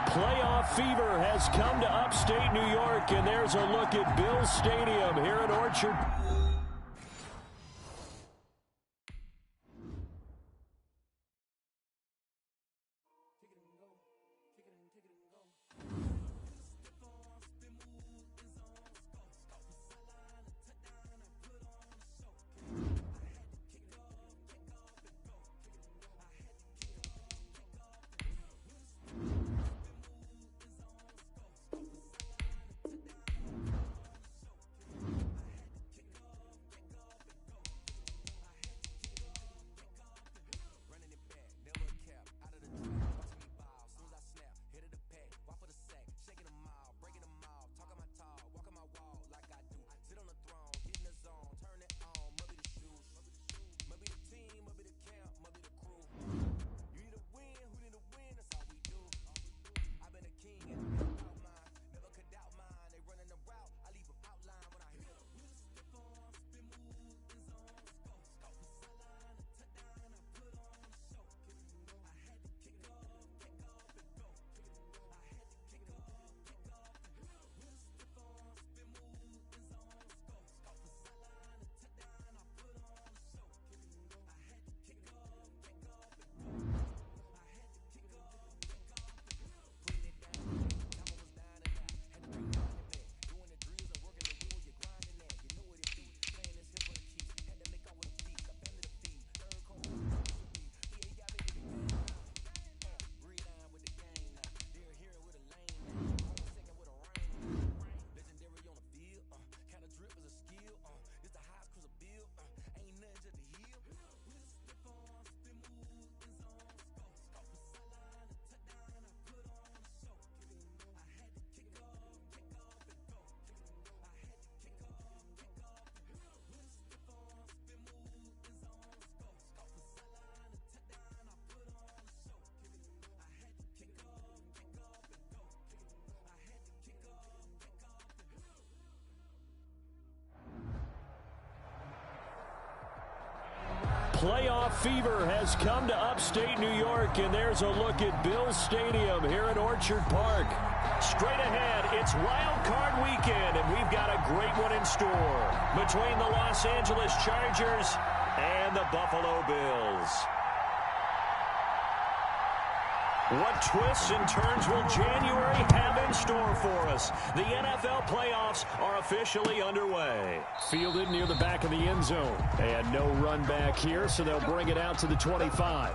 Playoff fever has come to upstate New York, and there's a look at Bills Stadium here in Orchard. Playoff fever has come to upstate New York, and there's a look at Bills Stadium here at Orchard Park. Straight ahead, it's Wild Card Weekend, and we've got a great one in store between the Los Angeles Chargers and the Buffalo Bills. What twists and turns will January have in store for us? The NFL playoffs are officially underway. Fielded near the back of the end zone. And no run back here, so they'll bring it out to the 25.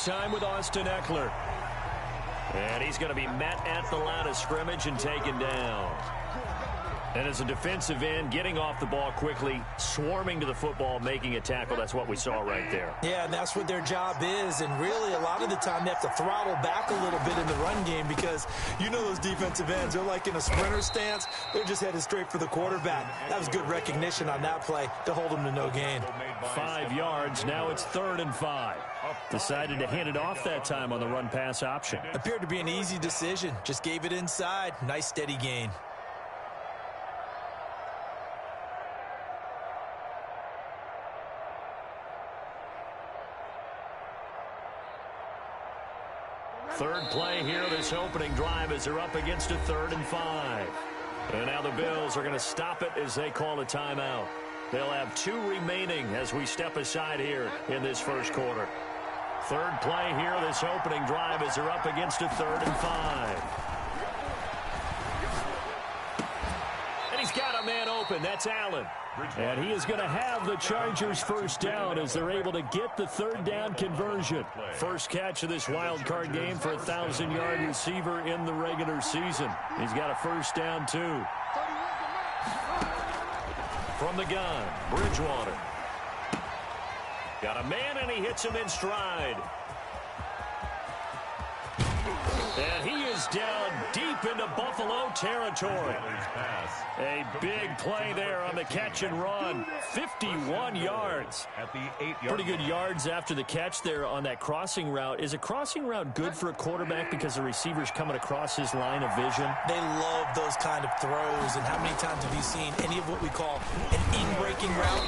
Time with Austin Eckler. And he's going to be met at the line of scrimmage and taken down. And as a defensive end, getting off the ball quickly, swarming to the football, making a tackle, that's what we saw right there. Yeah, and that's what their job is. And really, a lot of the time, they have to throttle back a little bit in the run game because you know those defensive ends, they're like in a sprinter stance. They're just headed straight for the quarterback. That was good recognition on that play to hold them to no gain. 5 yards. Now it's 3rd and 5. Decided to hand it off that time on the run-pass option. Appeared to be an easy decision. Just gave it inside. Nice, steady gain. Third play here, this opening drive as they're up against a 3rd and 5. And now the Bills are going to stop it as they call a timeout. They'll have 2 remaining as we step aside here in this first quarter. Third play here, this opening drive as they're up against a 3rd and 5. And he's got a man open. That's Allen. And he is going to have the Chargers first down as they're able to get the 3rd down conversion. First catch of this wild card game for a 1,000-yard receiver in the regular season. He's got a first down, too. From the gun, Bridgewater. Got a man, and he hits him in stride. And he is down deep deep into Buffalo territory. A big play there on the catch and run. 51 yards. At the 8-yard Pretty good yards after the catch there on that crossing route. Is a crossing route good for a quarterback because the receiver's coming across his line of vision? They love those kind of throws. And how many times have you seen any of what we call an in-breaking route?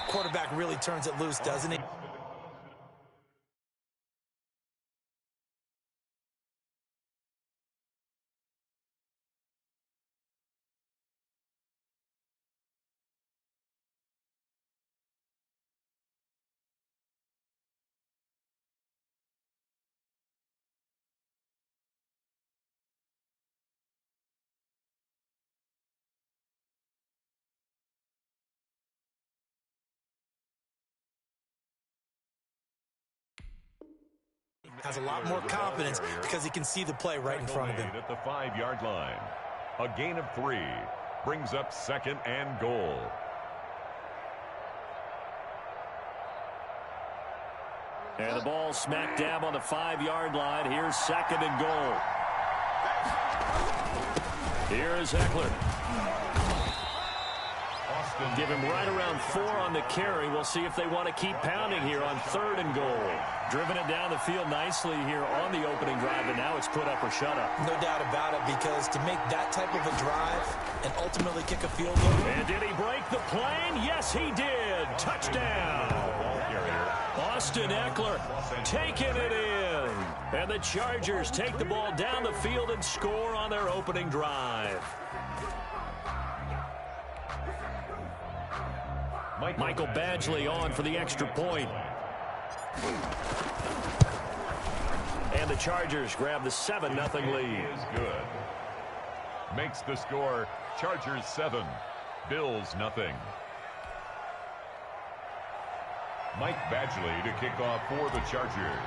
Quarterback really turns it loose, doesn't he? Has a lot more confidence because he can see the play right in front of him. At the 5-yard line. A gain of 3 brings up 2nd and goal. And the ball smack dab on the 5-yard line. Here's 2nd and goal. Here is Eckler. Give him right around 4 on the carry. We'll see if they want to keep pounding here on 3rd and goal. Driven it down the field nicely here on the opening drive, and now it's put up or shut up. No doubt about it, because to make that type of a drive and ultimately kick a field goal. And did he break the plane? Yes, he did. Touchdown. Austin Eckler taking it in. And the Chargers take the ball down the field and score on their opening drive. Michael Badgley on for the extra point. And the Chargers grab the 7-0 lead. Is good. Makes the score Chargers 7, Bills nothing. Mike Badgley to kick off for the Chargers.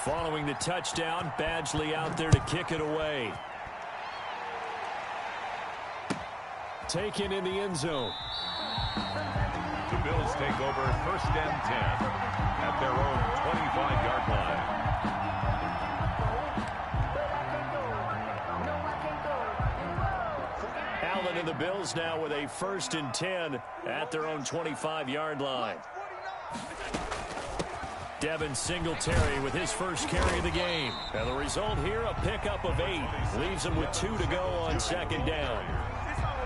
Following the touchdown, Badgley out there to kick it away. Taken in the end zone. The Bills take over 1st and 10 at their own 25-yard line. Allen and the Bills now with a 1st and 10 at their own 25-yard line. Devin Singletary with his first carry of the game. And the result here, a pickup of 8. Leaves them with 2 to go on 2nd down.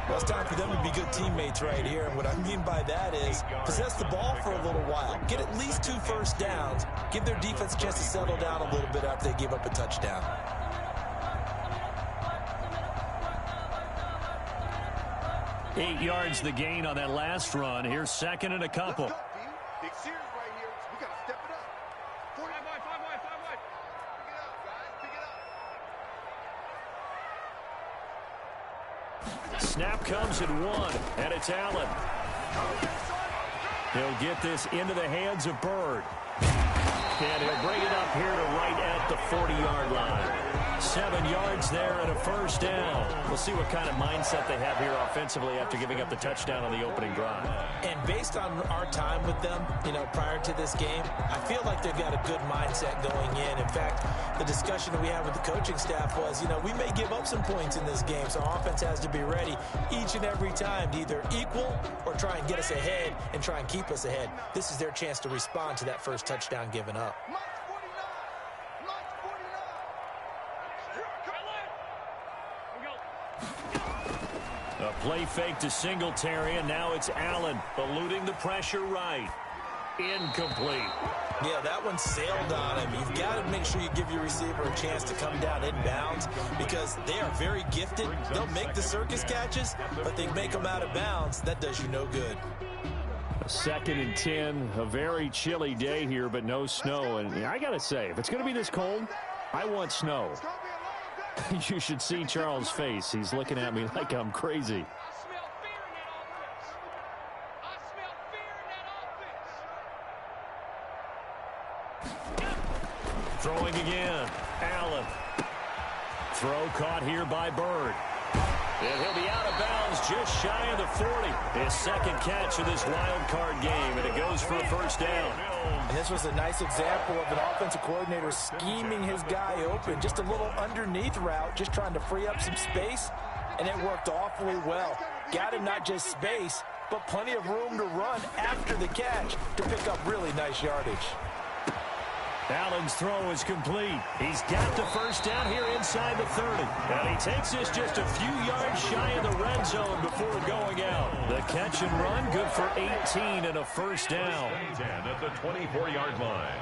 Well, it's time for them to be good teammates right here. And what I mean by that is possess the ball for a little while. Get at least 2 first downs. Give their defense a chance to settle down a little bit after they give up a touchdown. Eight yards the gain on that last run. Here's 2nd and a couple. Snap comes at 1, and it's Allen. He'll get this into the hands of Bird. And he'll bring it up here to right at the 40-yard line. 7 yards there and a 1st down. We'll see what kind of mindset they have here offensively after giving up the touchdown on the opening drive. And based on our time with them, prior to this game, I feel like they've got a good mindset going in. In fact, the discussion that we had with the coaching staff was, we may give up some points in this game, so our offense has to be ready each and every time to either equal or try and get us ahead and try and keep us ahead. This is their chance to respond to that first touchdown given up. A play fake to Singletary, and now it's Allen eluding the pressure right. Incomplete. Yeah, that one sailed on him. You've got to make sure you give your receiver a chance to come down inbounds because they are very gifted. They'll make the circus catches, but they make them out of bounds. That does you no good. 2nd and 10, a very chilly day here, but no snow. And I got to say, if it's going to be this cold, I want snow. You should see Charles' face. He's looking at me like I'm crazy. Throwing again. Allen. Throw caught here by Bird. And he'll be out of bounds just shy of the 40. His second catch of this wild card game, and it goes for a first down. And this was a nice example of an offensive coordinator scheming his guy open. Just a little underneath route, just trying to free up some space, and it worked awfully well. Got him not just space, but plenty of room to run after the catch to pick up really nice yardage. Allen's throw is complete. He's got the first down here inside the 30. And he takes this just a few yards shy of the red zone before going out. The catch and run, good for 18 and a first down. 10 at the 24-yard line.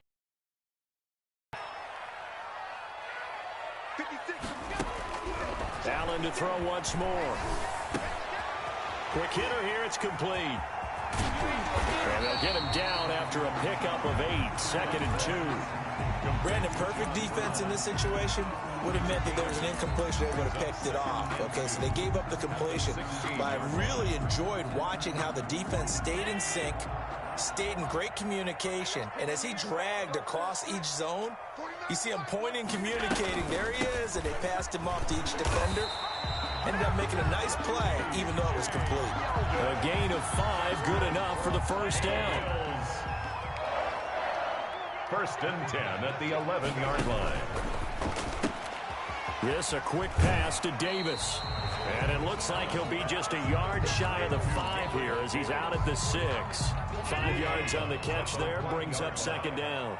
Allen to throw once more. Quick hitter here, it's complete. And they'll get him down after a pickup of 8, 2nd and 2. Brandon, perfect defense in this situation would have meant that there was an incompletion. They would have picked it off. Okay, so they gave up the completion. But I really enjoyed watching how the defense stayed in sync, stayed in great communication, and as he dragged across each zone, you see him pointing, communicating. There he is, and they passed him off to each defender. Ended up making a nice play, even though it was complete. A gain of 5, good enough for the first down. First and 10 at the 11-yard line. This a quick pass to Davis. And it looks like he'll be just a yard shy of the 5 here as he's out at the 6. 5 yards on the catch there, brings up second down.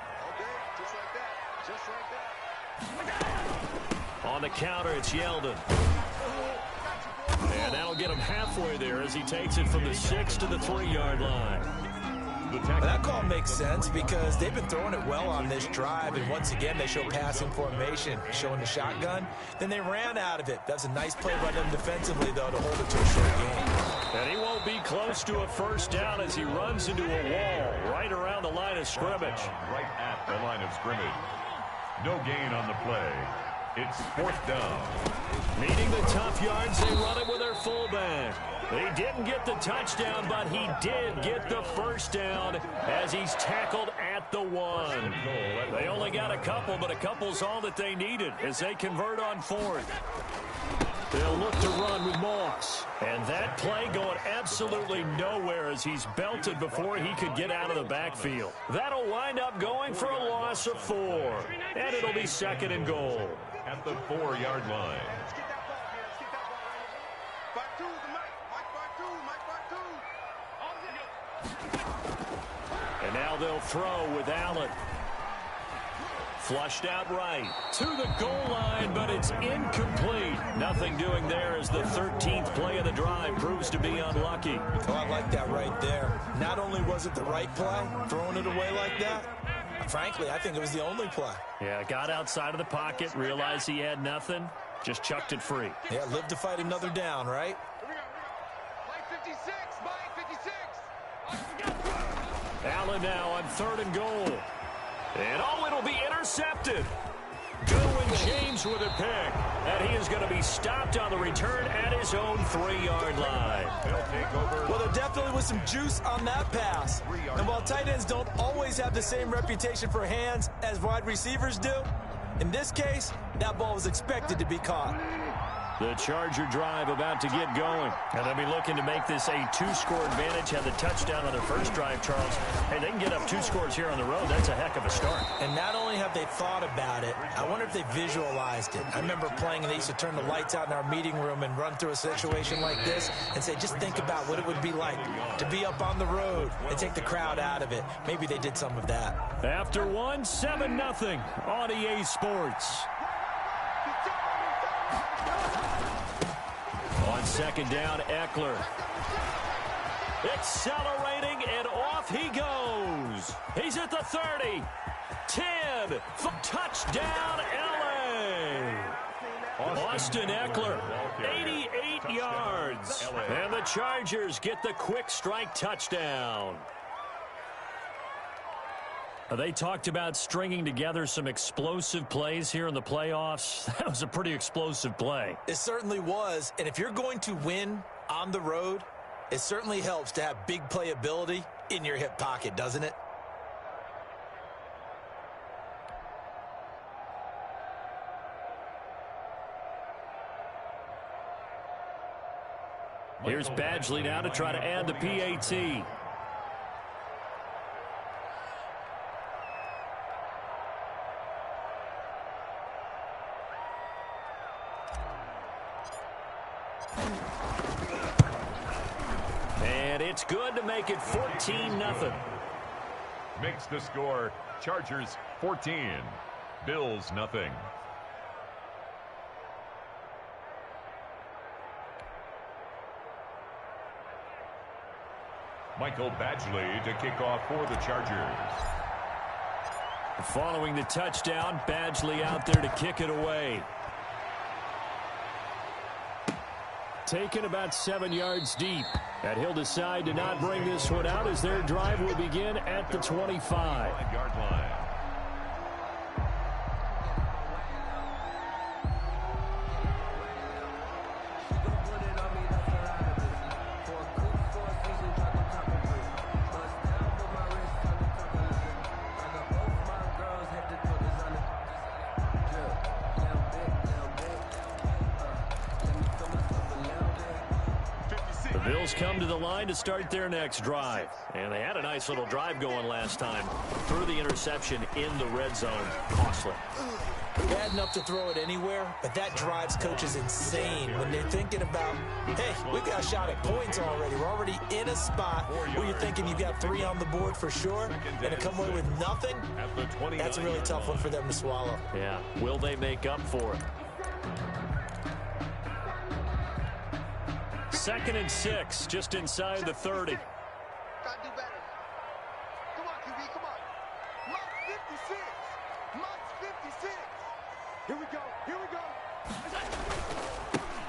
On the counter, it's Yeldon. And that'll get him halfway there as he takes it from the 6 to the 3-yard line. That call makes sense because they've been throwing it well on this drive, and once again they show passing formation, showing the shotgun. Then they ran out of it. That's a nice play by them defensively, though, to hold it to a short game. And he won't be close to a first down as he runs into a wall right around the line of scrimmage. Right at the line of scrimmage. No gain on the play. It's 4th down. Needing the tough yards, they run it with their fullback. He didn't get the touchdown, but he did get the first down as he's tackled at the 1. They only got a couple, but a couple's all that they needed as they convert on 4th. They'll look to run with Moss. And that play going absolutely nowhere as he's belted before he could get out of the backfield. That'll wind up going for a loss of 4. And it'll be 2nd and goal. At the 4-yard line. And now they'll throw with Allen. Flushed out right to the goal line, but it's incomplete. Nothing doing there as the 13th play of the drive proves to be unlucky. Oh, I like that right there. Not only was it the right play, throwing it away like that, frankly, I think it was the only play. Yeah, got outside of the pocket, realized he had nothing, just chucked it free. Yeah, live to fight another down, right? Allen now on 3rd and goal. And oh, it'll be intercepted. Derwin James with a pick. And he is going to be stopped on the return at his own 3-yard line. Well, there definitely was some juice on that pass. And while tight ends don't always have the same reputation for hands as wide receivers do, in this case, that ball was expected to be caught. The Charger drive about to get going. And they'll be looking to make this a 2-score advantage. Had the touchdown on their first drive, Charles. Hey, they can get up 2 scores here on the road. That's a heck of a start. And not only have they thought about it, I wonder if they visualized it. I remember playing and they used to turn the lights out in our meeting room and run through a situation like this and say, just think about what it would be like to be up on the road and take the crowd out of it. Maybe they did some of that. After 1, 7-0 on EA Sports. On 2nd down, Eckler. Accelerating, and off he goes. He's at the 30. 10. Touchdown, L.A. Austin Eckler, 88 yards. And the Chargers get the quick strike touchdown. They talked about stringing together some explosive plays here in the playoffs. That was a pretty explosive play. It certainly was. And if you're going to win on the road, it certainly helps to have big playability in your hip pocket, doesn't it? Here's Badgley now to try to add the PAT. And it's good to make it 14-0. Makes the score Chargers 14, Bills nothing. Michael Badgley to kick off for the Chargers. Following the touchdown, Badgley out there to kick it away. Taken about 7 yards deep. And he'll decide to not bring this one out as their drive will begin at the 25-yard line. Bills come to the line to start their next drive. And they had a nice little drive going last time. Threw the interception in the red zone. Costly. Bad enough to throw it anywhere, but that drives coaches insane when they're thinking about, hey, we've got a shot at points already. We're already in a spot where you're thinking you've got 3 on the board for sure, and to come away with nothing, that's a really tough one for them to swallow. Yeah. Will they make up for it? 2nd and 6, just inside the 30. Gotta do better. Come on, QB, come on. Mark 56. Mark 56. Here we go. Here we go.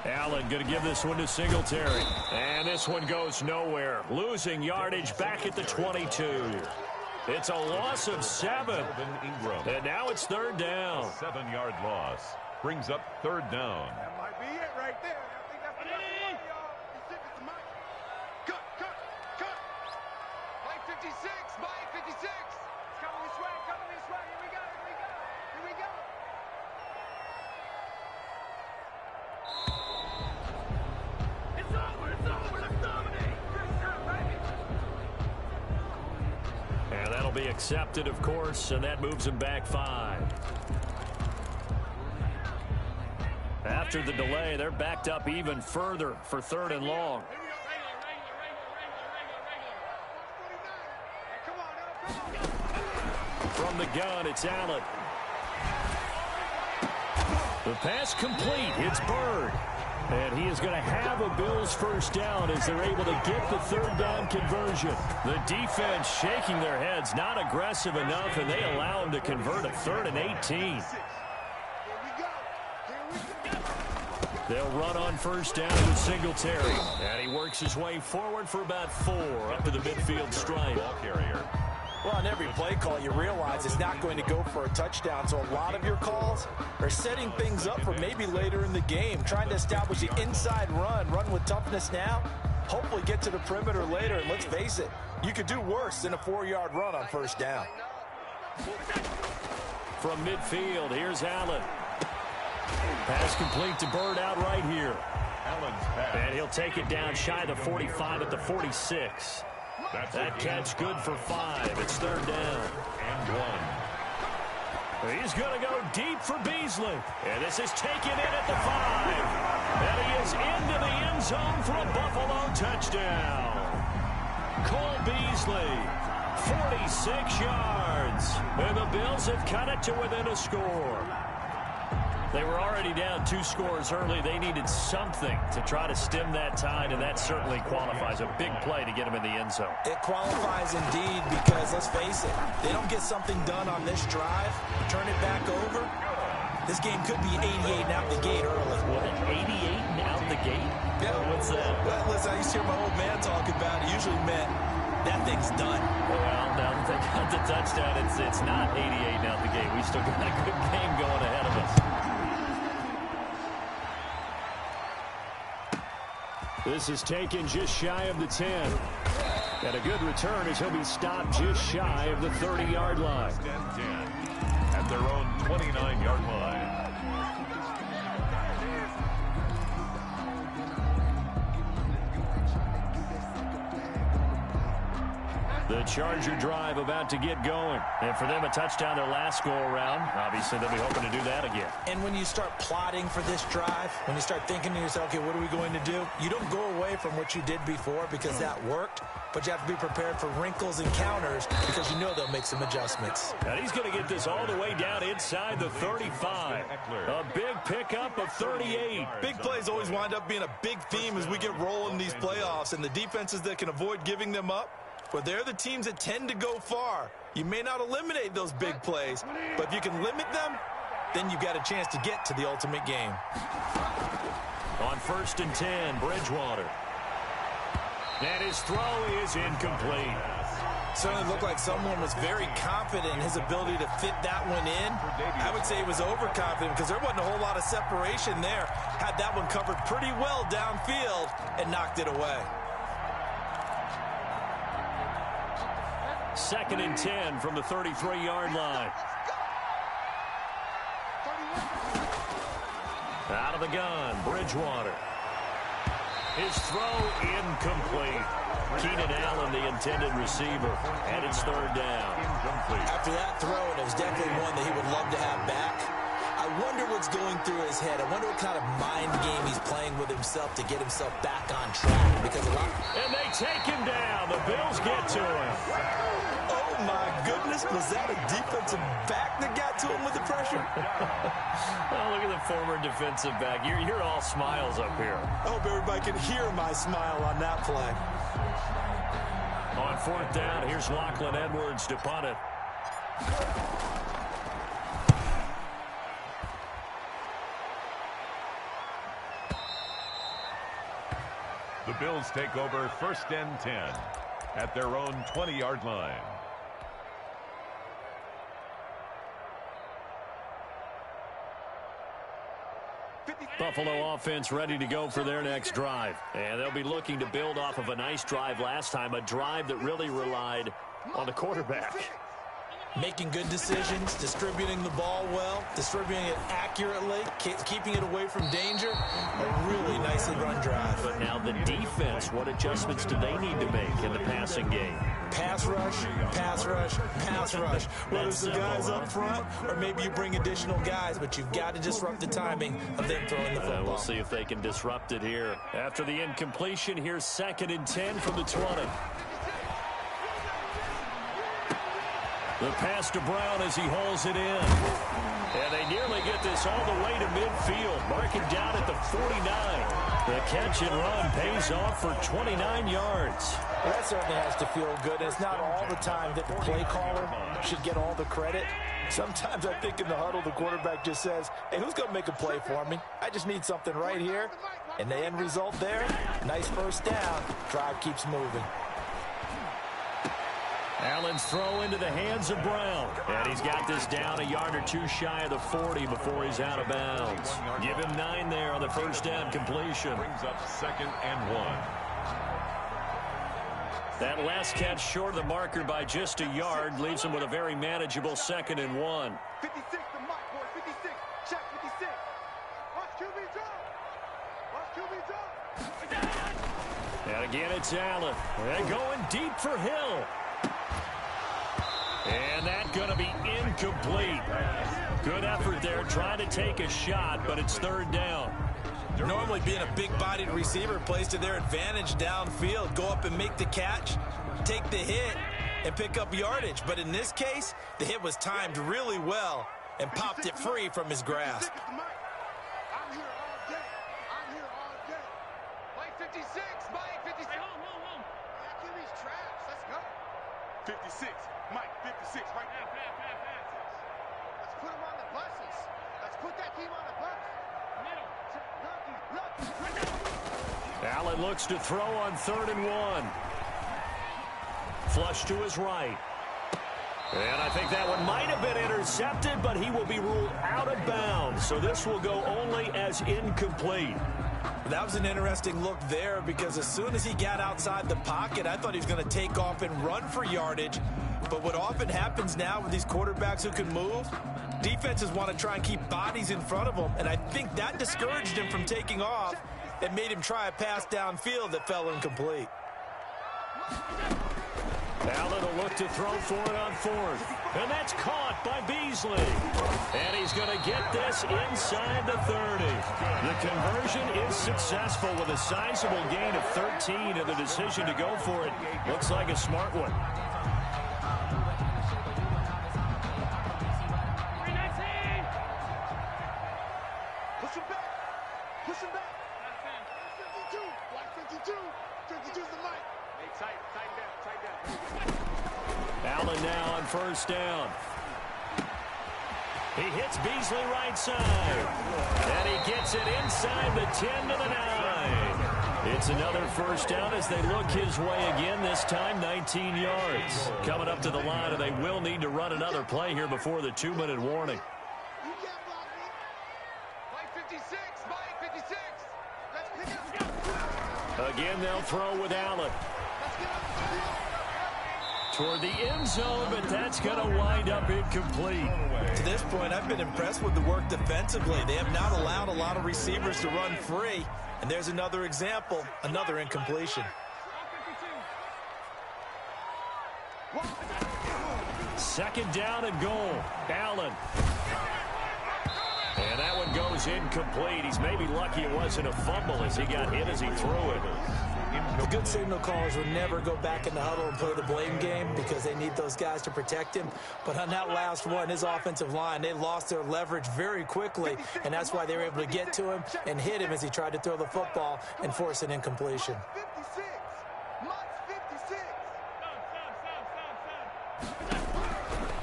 Allen going to give this one to Singletary. And this one goes nowhere. Losing yardage back at the 22. It's a loss of 7. And now it's 3rd down. 7-yard loss. Brings up 3rd down. That might be it right there. I think that's enough for one, y'all. Cut. Mike 56. Mike 56. It's coming this way. Coming this way. Here we go. Here we go. It's over. Let's dominate. And that'll be accepted, of course, and that moves him back 5. After the delay, they're backed up even further for 3rd and long. From the gun, it's Allen. The pass complete. It's Bird. And he is going to have a Bills first down as they're able to get the 3rd down conversion. The defense shaking their heads, not aggressive enough, and they allow him to convert a 3rd and 18. They'll run on first down with Singletary. And he works his way forward for about 4 up to the midfield stripe. Ball carrier. Well, on every play call, you realize it's not going to go for a touchdown. So a lot of your calls are setting things up for maybe later in the game, trying to establish the inside run with toughness now, hopefully get to the perimeter later. And let's face it, you could do worse than a 4-yard run on first down. From midfield, here's Allen. Pass complete to Bird out right here. Allen's pass. And he'll take it down shy of the 45 at the 46. That catch good for 5. It's 3rd down. And 1. He's going to go deep for Beasley. And this is taken in at the 5. And he is into the end zone for a Buffalo touchdown. Cole Beasley, 46 yards. And the Bills have cut it to within a score. They were already down 2 scores early. They needed something to try to stem that tide, and that certainly qualifies. A big play to get them in the end zone. It qualifies indeed because, let's face it, they don't get something done on this drive, turn it back over, this game could be 88 and out the gate early. What, 88 and out the gate? Yeah. What's that? Well, listen, I used to hear my old man talk about it. Usually meant that thing's done. Well, now that they got the touchdown, it's not 88 and out the gate. We still got a good game going ahead of us. This is taken just shy of the 10. And a good return as he'll be stopped just shy of the 30-yard line. At their own 29-yard line. The Charger drive about to get going. And for them, a touchdown their last go-around. Obviously, they'll be hoping to do that again. And when you start plotting for this drive, when you start thinking to yourself, okay, what are we going to do? You don't go away from what you did before because that worked, but you have to be prepared for wrinkles and counters because you know they'll make some adjustments. And he's going to get this all the way down inside the 35. A big pickup of 38. Big plays always wind up being a big theme as we get rolling these playoffs, and the defenses that can avoid giving them up, well, they're the teams that tend to go far. You may not eliminate those big plays, but if you can limit them, then you've got a chance to get to the ultimate game. On 1st and 10, Bridgewater. And his throw is incomplete. Certainly looked like someone was very confident in his ability to fit that one in. I would say he was overconfident because there wasn't a whole lot of separation there. Had that one covered pretty well downfield and knocked it away. 2nd and 10 from the 33-yard line. Out of the gun, Bridgewater. His throw incomplete. Keenan Allen, the intended receiver, and it's 3rd down. After that throw, and it was definitely one that he would love to have back, I wonder what's going through his head. I wonder what kind of mind game he's playing with himself to get himself back on track. Because and they take him down. The Bills get to him. Oh, my goodness. Was that a defensive back that got to him with the pressure? Oh, look at the former defensive back. You're all smiles up here. I hope everybody can hear my smile on that play. On 4th down, here's Lachlan Edwards to punt it. The Bills take over 1st and 10 at their own 20-yard line. Buffalo offense ready to go for their next drive. And they'll be looking to build off of a nice drive last time, a drive that really relied on the quarterback. Making good decisions, distributing the ball well, distributing it accurately, keeping it away from danger. A really nicely run drive. But now the defense, what adjustments do they need to make in the passing game? Pass rush, pass rush, pass rush. Whether it's the guys up front or maybe you bring additional guys, but you've got to disrupt the timing of them throwing the football. We'll see if they can disrupt it here. After the incompletion, here's 2nd and 10 from the 20. The pass to Brown as he hauls it in. And they nearly get this all the way to midfield. Marking down at the 49. The catch and run pays off for 29 yards. Well, that certainly has to feel good. It's not all the time that the play caller should get all the credit. Sometimes I think in the huddle, the quarterback just says, hey, who's going to make a play for me? I just need something right here. And the end result there, nice 1st down. Drive keeps moving. Allen's throw into the hands of Brown. And he's got this down a yard or two shy of the 40 before he's out of bounds. Give him 9 there on the 1st down completion. Brings up 2nd and 1. That last catch short of the marker by just a yard leaves him with a very manageable 2nd and 1. 56 to Mike, boy. 56. Check 56. Watch QB drop. Watch QB drop. And again, it's Allen. And going deep for Hill. And that's going to be incomplete. Good effort there, trying to take a shot, but it's 3rd down. Normally being a big-bodied receiver plays to their advantage downfield. Go up and make the catch, take the hit, and pick up yardage. But in this case, the hit was timed really well and popped it free from his grasp. I'm here all day. I'm here all day. Mike 56. Mike 56. Hey, hold. Yeah, QB's traps. Let's go. 56. Mike 56 right now. Let's put him on the buses. Let's put that team on the bus. Middle. Allen looks to throw on 3rd and 1. Flush to his right. And I think that one might have been intercepted, but he will be ruled out of bounds. So this will go only as incomplete. That was an interesting look there because as soon as he got outside the pocket, I thought he was going to take off and run for yardage. But what often happens now with these quarterbacks who can move, defenses want to try and keep bodies in front of them. And I think that discouraged him from taking off and made him try a pass downfield that fell incomplete. Allen will look to throw for it on fourth. And that's caught by Beasley. And he's going to get this inside the 30. The conversion is successful with a sizable gain of 13, and the decision to go for it looks like a smart one. Push him back. Push him back. 52. Black 52. 52's the mic. Hey, tighten down. Allen now on first down. He hits Beasley right side. And he gets it inside the 10 to the 9. It's another first down as they look his way again, this time 19 yards. Coming up to the line, and they will need to run another play here before the 2-minute warning. You can't block me. Mike 56. Mike 56. Let's pick up. Again, they'll throw with Allen. Let's get up the field. Toward the end zone, but that's going to wind up incomplete. To this point, I've been impressed with the work defensively. They have not allowed a lot of receivers to run free. And there's another example, another incompletion. Second down and goal. Allen. And that one goes incomplete. He's maybe lucky it wasn't a fumble as he got hit as he threw it. The good signal callers would never go back in the huddle and play the blame game because they need those guys to protect him. But on that last one, his offensive line, they lost their leverage very quickly, and that's why they were able to get to him and hit him as he tried to throw the football and force an incompletion. 56. Mike's 56.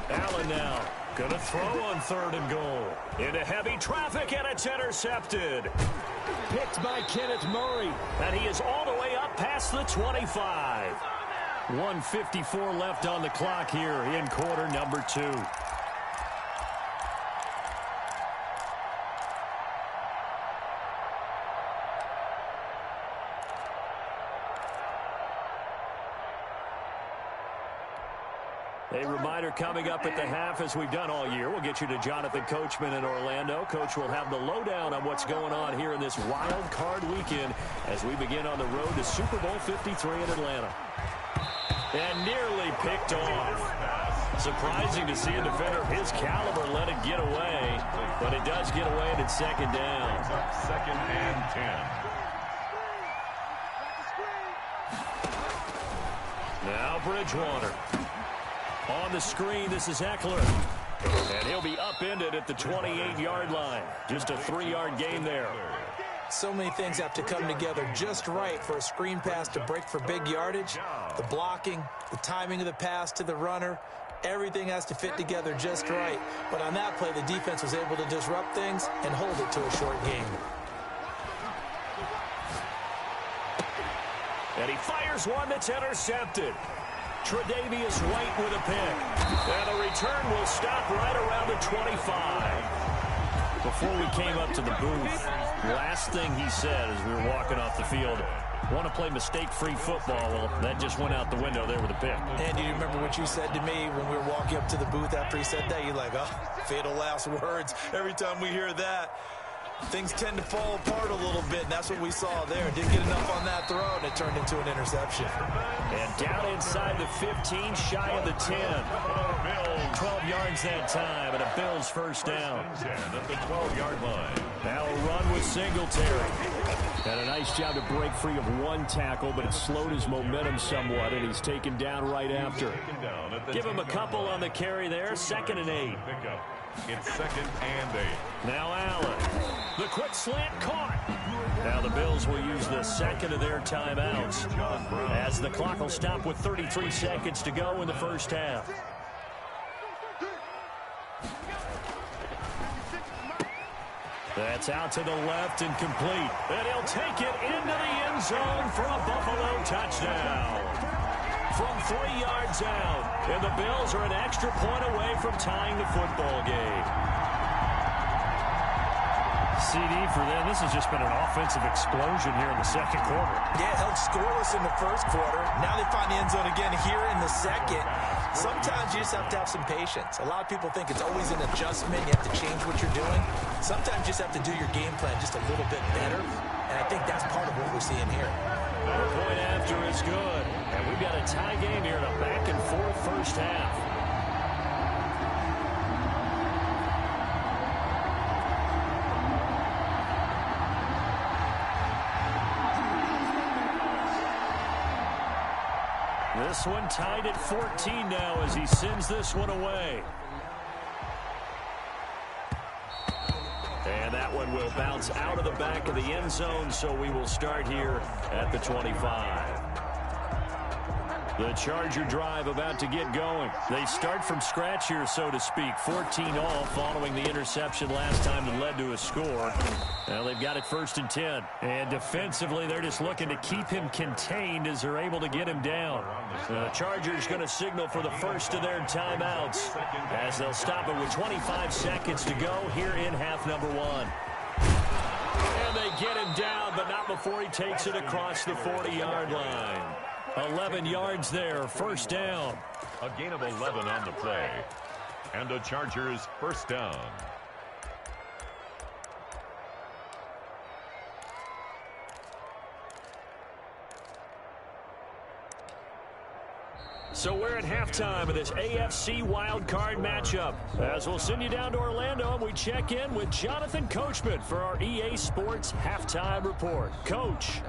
Allen now going to throw on third and goal. Into heavy traffic, and it's intercepted. Picked by Kenneth Murray, and he is all the way up past the 25. 1:54 left on the clock here in quarter number 2. A reminder coming up at the half, as we've done all year. We'll get you to Jonathan Coachman in Orlando. Coach will have the lowdown on what's going on here in this wild card weekend as we begin on the road to Super Bowl 53 in Atlanta. And nearly picked off. Surprising to see a defender of his caliber let it get away, but it does get away, and it's second down. Second and 10. Now Bridgewater. On the screen, this is Eckler. And he'll be upended at the 28-yard line. Just a 3-yard gain there. So many things have to come together just right for a screen pass to break for big yardage. The blocking, the timing of the pass to the runner, everything has to fit together just right. But on that play, the defense was able to disrupt things and hold it to a short gain. And he fires one that's intercepted. Tre'Davious White with a pick. And the return will stop right around the 25. Before we came up to the booth, last thing he said as we were walking off the field, want to play mistake-free football. Well, that just went out the window there with a pick. And do you remember what you said to me when we were walking up to the booth after he said that? You're like, oh, fatal last words. Every time we hear that, things tend to fall apart a little bit, and that's what we saw there. Didn't get enough on that throw, and it turned into an interception. And down inside the 15, shy of the 10. 12 yards that time, and a Bills first down. At the 12-yard line. Now a run with Singletary. Had a nice job to break free of one tackle, but it slowed his momentum somewhat, and he's taken down right after. Give him a couple on the carry there. 2nd and 8. It's 2nd and 8. Now Allen. The quick slant caught. Now the Bills will use the second of their timeouts as the clock will stop with 33 seconds to go in the first half. That's out to the left and complete. And he'll take it into the end zone for a Buffalo touchdown. From 3 yards out. And the Bills are an extra point away from tying the football game. CD for them. This has just been an offensive explosion here in the second quarter. Yeah, held scoreless in the first quarter. Now they find the end zone again here in the second. Sometimes you just have to have some patience. A lot of people think it's always an adjustment. You have to change what you're doing. Sometimes you just have to do your game plan just a little bit better. And I think that's part of what we're seeing here. The point after is good. And we've got a tie game here in a back-and-forth first half. This one tied at 14 now as he sends this one away. And that one will bounce out of the back of the end zone, so we will start here at the 25. The Charger drive about to get going. They start from scratch here, so to speak. 14 all following the interception last time that led to a score. Now they've got it 1st and 10. And defensively, they're just looking to keep him contained as they're able to get him down. The Chargers going to signal for the first of their timeouts as they'll stop it with 25 seconds to go here in half number 1. And they get him down, but not before he takes it across the 40-yard line. 11 yards there, 1st down. A gain of 11 on the play. And the Chargers 1st down. So we're at halftime of this AFC wildcard matchup. As we'll send you down to Orlando, and we check in with Jonathan Coachman for our EA Sports Halftime Report. Coach.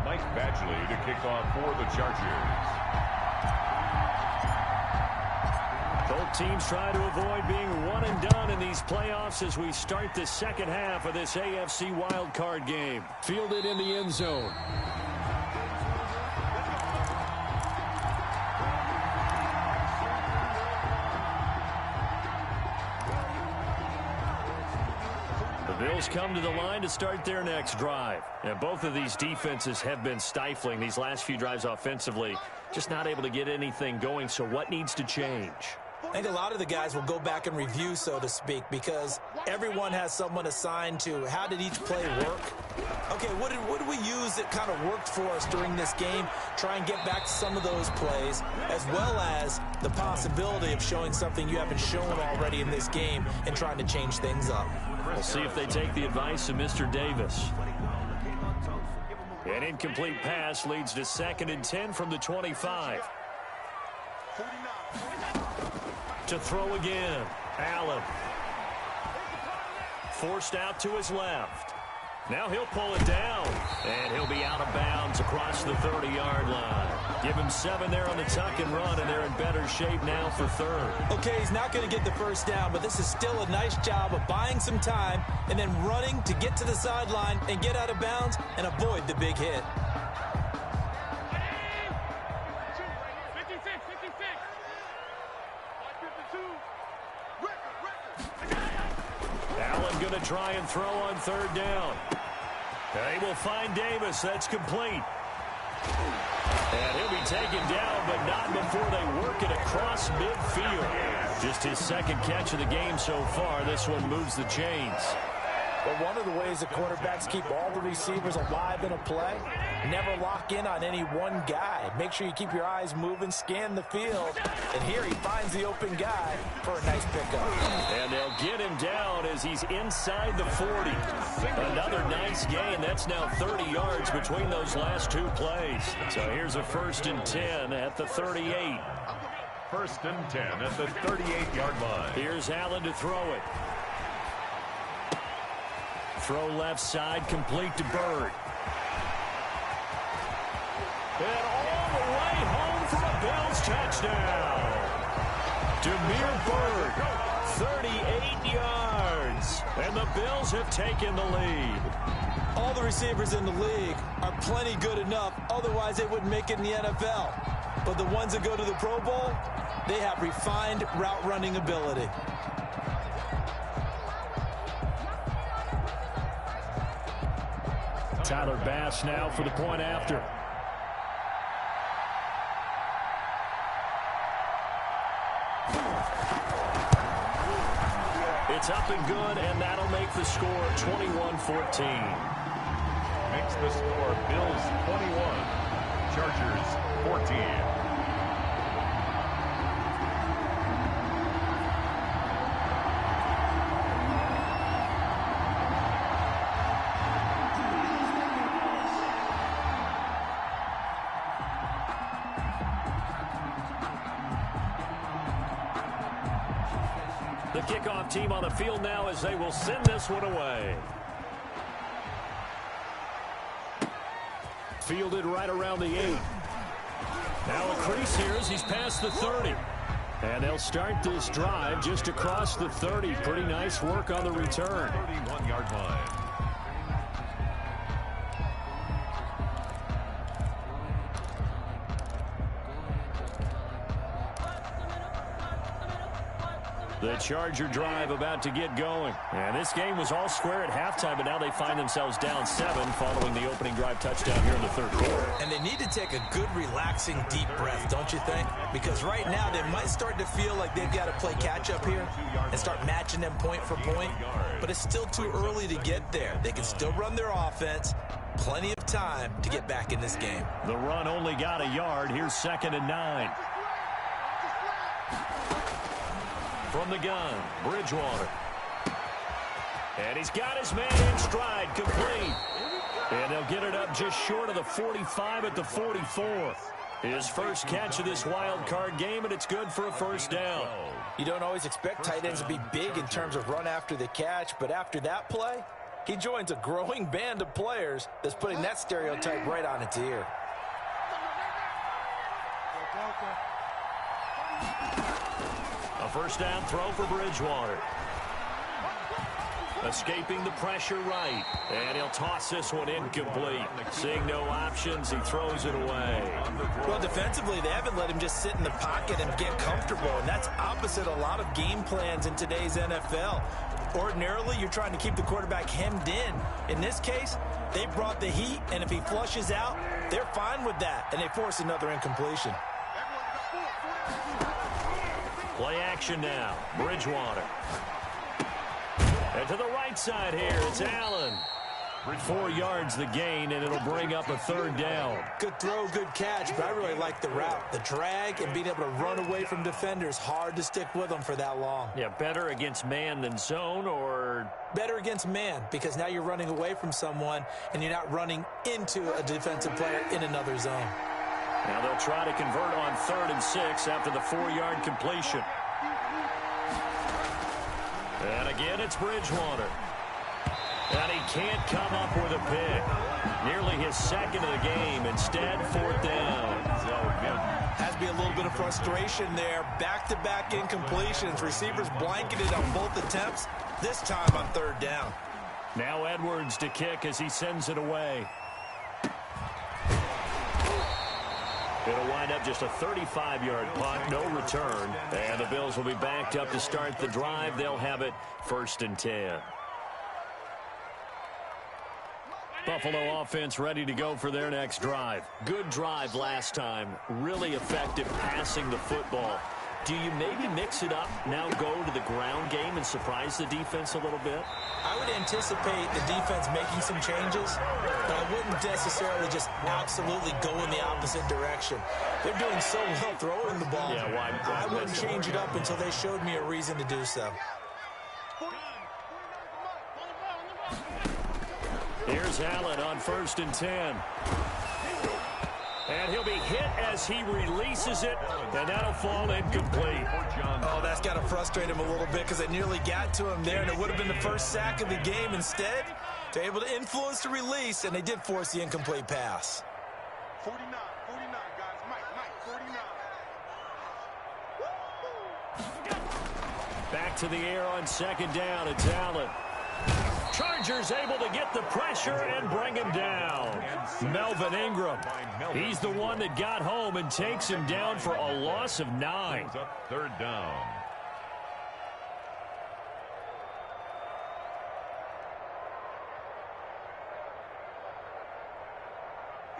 Mike Badgley to kick off for the Chargers. Both teams try to avoid being one and done in these playoffs as we start the second half of this AFC wildcard game. Fielded in the end zone. Bills come to the line to start their next drive. And both of these defenses have been stifling these last few drives offensively. Just not able to get anything going, so what needs to change? I think a lot of the guys will go back and review, so to speak, because everyone has someone assigned to how did each play work. Okay, what did we use that kind of worked for us during this game? Try and get back to some of those plays, as well as the possibility of showing something you haven't shown already in this game and trying to change things up. We'll see if they take the advice of Mr. Davis. An incomplete pass leads to 2nd and 10 from the 25. To throw again. Allen. Forced out to his left. Now he'll pull it down, and he'll be out of bounds across the 30-yard line. Give him 7 there on the tuck and run, and they're in better shape now for 3rd. Okay, he's not going to get the first down, but this is still a nice job of buying some time and then running to get to the sideline and get out of bounds and avoid the big hit. Allen going to try and throw on 3rd down. They will find Davis. That's complete. And he'll be taken down, but not before they work it across midfield. Just his 2nd catch of the game so far. This one moves the chains. But one of the ways that quarterbacks keep all the receivers alive in a play, never lock in on any one guy. Make sure you keep your eyes moving, scan the field. And here he finds the open guy for a nice pickup. And they'll get him down as he's inside the 40. Another nice gain. That's now 30 yards between those last 2 plays. So here's a 1st and 10 at the 38. 1st and 10 at the 38-yard line. Here's Allen to throw it. Throw left side, complete to Bird. And all the way home for a Bills touchdown. Demir Bird, 38 yards. And the Bills have taken the lead. All the receivers in the league are plenty good enough, otherwise they wouldn't make it in the NFL. But the ones that go to the Pro Bowl, they have refined route running ability. Tyler Bass now for the point after. It's up and good, and that'll make the score 21-14. Makes the score Bills 21, Chargers 14. The kickoff team on the field now as they will send this one away. Fielded right around the 8. Now a crease here as he's past the 30. And they'll start this drive just across the 30. Pretty nice work on the return. 31-yard line. The Charger drive about to get going. And this game was all square at halftime, but now they find themselves down 7 following the opening drive touchdown here in the third quarter. And they need to take a good, relaxing, deep breath, don't you think? Because right now they might start to feel like they've got to play catch-up here and start matching them point for point. But it's still too early to get there. They can still run their offense. Plenty of time to get back in this game. The run only got a yard. Here's 2nd and 9. From the gun, Bridgewater. And he's got his man in stride, complete. And they'll get it up just short of the 45 at the 44. His first catch of this wild card game, and it's good for a first down. You don't always expect tight ends to be big in terms of run after the catch, but after that play, he joins a growing band of players that's putting that stereotype right on its ear. A first down throw for Bridgewater. Escaping the pressure right. And he'll toss this one incomplete. Seeing no options, he throws it away. Well, defensively, they haven't let him just sit in the pocket and get comfortable, and that's opposite a lot of game plans in today's NFL. Ordinarily, you're trying to keep the quarterback hemmed in. In this case, they brought the heat, and if he flushes out, they're fine with that, and they force another incompletion. Play action now. Bridgewater. And to the right side here, it's Allen. 4 yards the gain, and it'll bring up a third down. Good throw, good catch, but I really like the route. The drag and being able to run away from defenders, hard to stick with them for that long. Yeah, better against man than zone, or? Better against man, because now you're running away from someone, and you're not running into a defensive player in another zone. Now they'll try to convert on 3rd and 6 after the 4-yard completion. And again, it's Bridgewater. And he can't come up with a pick. Nearly his 2nd of the game. Instead, 4th down. Has to be a little bit of frustration there. Back-to-back incompletions. Receivers blanketed on both attempts, this time on 3rd down. Now Edwards to kick as he sends it away. It'll wind up just a 35-yard punt, no return. And the Bills will be backed up to start the drive. They'll have it 1st and 10. Buffalo offense ready to go for their next drive. Good drive last time. Really effective passing the football. Do you maybe mix it up, now go to the ground game and surprise the defense a little bit? I would anticipate the defense making some changes, but I wouldn't necessarily just absolutely go in the opposite direction. They're doing so well throwing the ball. Yeah, why I wouldn't change it up until they showed me a reason to do so. Here's Allen on 1st and 10. And he'll be hit as he releases it, and that'll fall incomplete. Oh, that's got to frustrate him a little bit because they nearly got to him there, and it would have been the first sack of the game. Instead, they're able to influence the release, and they did force the incomplete pass. 49, guys. Mike, 49. Back to the air on 2nd down. It's Allen. Chargers able to get the pressure and bring him down. Melvin Ingram. He's the one that got home and takes him down for a loss of 9. Up 3rd down.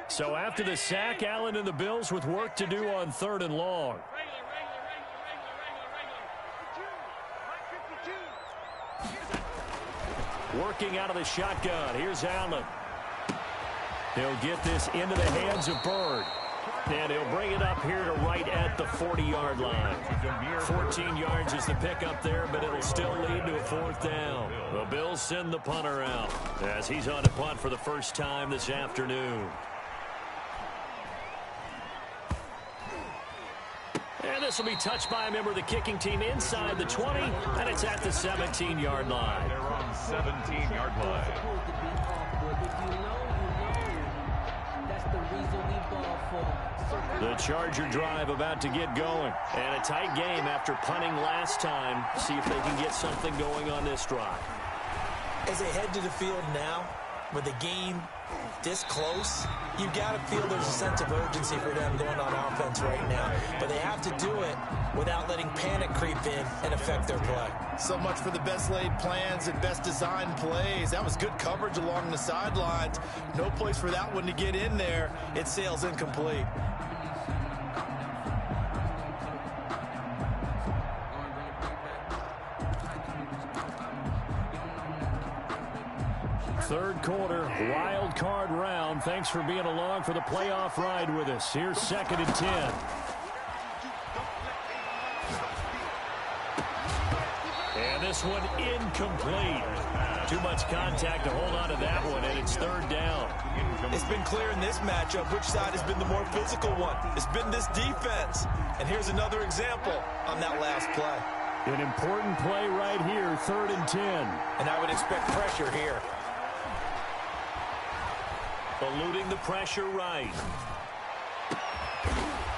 So after the sack, Allen and the Bills with work to do on 3rd and long. Working out of the shotgun. Here's Allen. He'll get this into the hands of Bird. And he'll bring it up here to right at the 40-yard line. 14 yards is the pickup there, but it'll still lead to a 4th down. The Bills send the punter out as he's on to punt for the first time this afternoon. And this will be touched by a member of the kicking team inside the 20, and it's at the 17-yard line. They're on 17-yard line. The Charger drive about to get going. And a tight game after punting last time. See if they can get something going on this drive. As they head to the field now, with the game this close, you've got to feel there's a sense of urgency for them going on offense right now. But they have to do it without letting panic creep in and affect their play. So much for the best laid plans and best designed plays. That was good coverage along the sidelines. No place for that one to get in there. It sails incomplete. Third quarter, wild card round. Thanks for being along for the playoff ride with us. Here's 2nd and 10. And this one incomplete. Too much contact to hold on to that one, and it's 3rd down. It's been clear in this matchup which side has been the more physical one. It's been this defense. And here's another example on that last play. An important play right here, 3rd and 10. And I would expect pressure here. Eluding the pressure right.